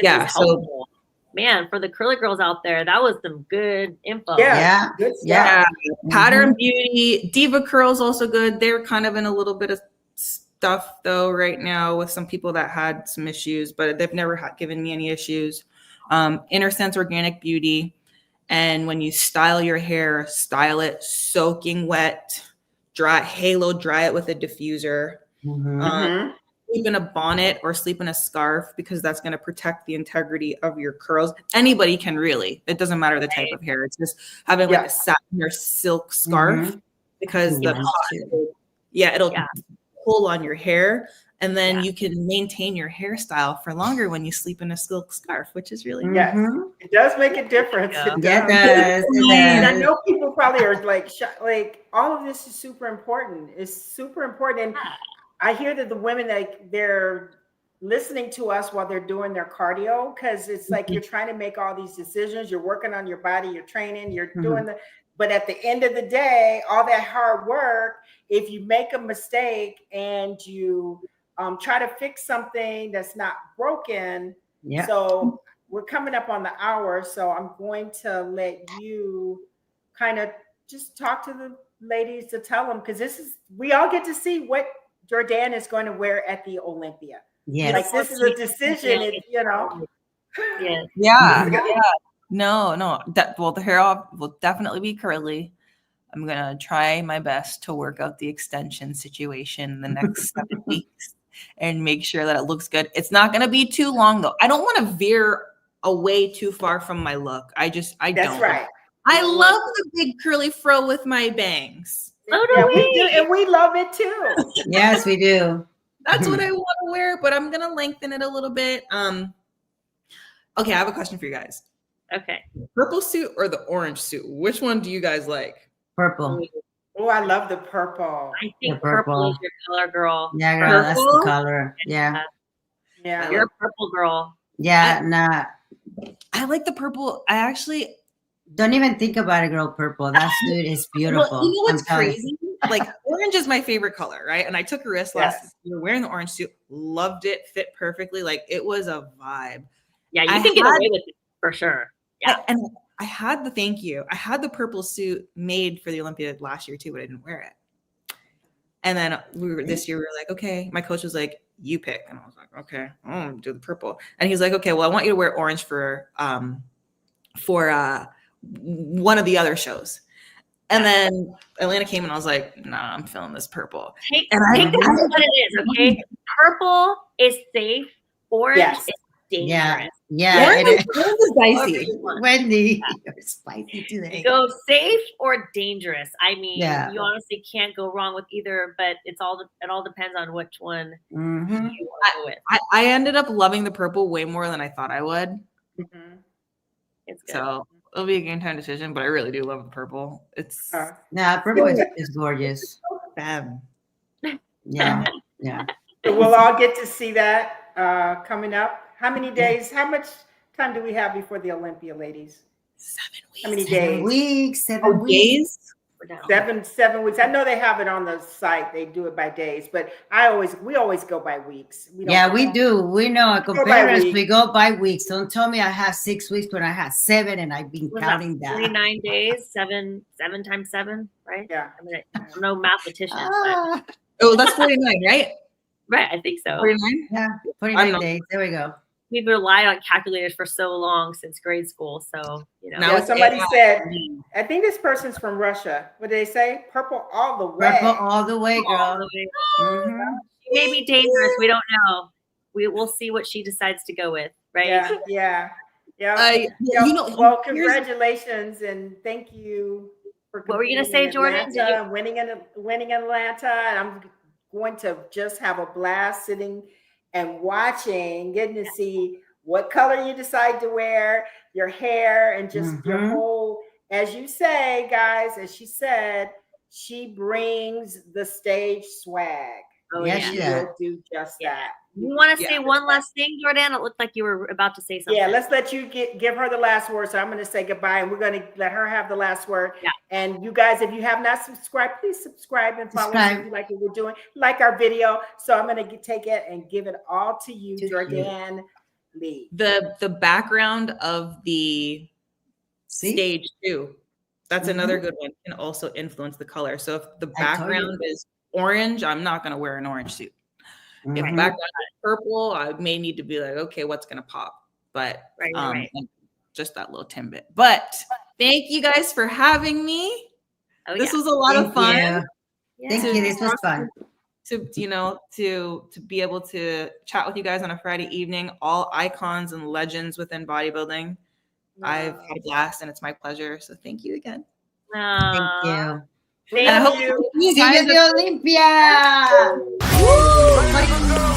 yeah, so man, for the curly girls out there, that was some good info. Good stuff. Yeah. Pattern Beauty, Diva Curl's also good. They're kind of in a little bit of stuff though right now with some people that had some issues, but they've never given me any issues. Inner Sense Organic Beauty. And when you style your hair, style it soaking wet, halo dry it with a diffuser. Sleep in a bonnet or sleep in a scarf because that's going to protect the integrity of your curls. Anybody can really. It doesn't matter the type of hair. It's just having like a satin or silk scarf because it'll pull on your hair. And then you can maintain your hairstyle for longer when you sleep in a silk scarf, which is really Yes, it does make a difference. It does. And I know people probably are like all of this is super important. It's super important. And I hear that the women, like, they're listening to us while they're doing their cardio, because it's like you're trying to make all these decisions. You're working on your body, you're training, you're doing but at the end of the day, all that hard work, if you make a mistake and you try to fix something that's not broken. Yeah. So we're coming up on the hour, so I'm going to let you kind of just talk to the ladies to tell them, because we all get to see what Jourdanne is going to wear at the Olympia. Yes. Like, this is a decision, you know. Yes. Yeah. No. The hair will definitely be curly. I'm gonna try my best to work out the extension situation in the next 7 weeks and make sure that it looks good. It's not gonna be too long though. I don't want to veer away too far from my look. I That's don't. right. I love the big curly fro with my bangs. Oh, Yeah, no, we do, and we love it too. Yes, we do. That's what I want to wear, but I'm gonna lengthen it a little bit. Okay, I have a question for you guys. Okay. Purple suit or the orange suit? Which one do you guys like? Purple. Oh, I love the purple. I think The purple purple. is your color, girl. Yeah, girl, that's the Purple? color. Yeah. Yeah. You're a purple girl. Yeah, nah. I like the purple. I actually Don't even think about it, girl. Purple. That suit is beautiful. Well, you know what's I'm telling you. crazy? Like, orange is my favorite color, right? And I took a risk last year wearing the orange suit, loved it, fit perfectly. Like, it was a vibe. Yeah, you I can get had- away with it for sure. Yeah. And I had the purple suit made for the Olympia last year too, but I didn't wear it. And then this year we were like, okay, my coach was like, you pick. And I was like, okay, I'm gonna do the purple. And he's like, okay, well, I want you to wear orange for one of the other shows. And then Atlanta came and I was like, nah, I'm feeling this purple. Take And that for what it is, okay? Purple is safe. Orange Yes. is dangerous. Yeah. Orange It is. is dicey. Wendy, you're spicy today. Go safe or dangerous. I mean, Yeah. you honestly can't go wrong with either, but it all depends on which one Mhm. you want to go with. I ended up loving the purple way more than I thought I would. Mhm. It's good. So it'll be a game time decision, but I really do love the purple. It's Nah, purple is gorgeous. Femme. Yeah. Yeah. So we'll all get to see that coming up. How many days? How much time do we have before the Olympia, ladies? 7 weeks. How many 7 days? weeks, 7 Oh, weeks. days? We're down. 7 weeks. I know they have it on the site. They do it by days, but we always go by weeks. We do. We know. go by Compared week. we go by weeks. Don't tell me I have 6 weeks, but I have 7, and I've been What's counting that. 49 days, seven times 7, right? Yeah. I mean, I'm no mathematician, but Ah, Oh, that's 49, right? right, I think so. 49? yeah, I'm 49 not- days. There we go. We've relied on calculators for so long since grade school, so you know. Now Yeah, it's somebody AI. said, I think this person's from Russia. What did they say? Purple all the way. Purple all the way, All girl. the way. Mhm. She may be dangerous. We don't know. We'll see what she decides to go with, right? Yeah. You know, Well, here's- congratulations and thank you for What were you gonna competing in say, Jourdanne? Atlanta and winning in Atlanta. And I'm going to just have a blast sitting and watching, getting to see what color you decide to wear, your hair, and just your Mhm. whole, as you say, guys, as she said, she brings the stage swag. Oh, Yes, yeah. she She does. will do just Yeah. that. You want to Yeah. say one last thing, Jourdanne? It looked like you were about to say something. Yeah, let's let you give her the last word. So I'm going to say goodbye, and we're going to let her have the last word. Yeah. And you guys, if you have not subscribed, please subscribe and follow us Subscribe. if you like what we're doing, like our video. So I'm going to take it and give it all to you, To you. Jourdanne Lee. the background of the See? stage too. That's Mhm. another good one. Can also influence the color. So if the I told background is orange, I'm not going to wear an orange suit. If the Mhm. background is purple, I may need to be like, okay, what's going to pop? But Right, and just that little tidbit. But thank you guys for having me. Oh, This yeah. was a lot of fun. You. Yeah. Thank you. This was fun. To be able to chat with you guys on a Friday evening, all icons and legends within bodybuilding. I've had a blast and it's my pleasure. So thank you again. Thank you. We And I love hope you. you See guys you at the Olympia. Woo!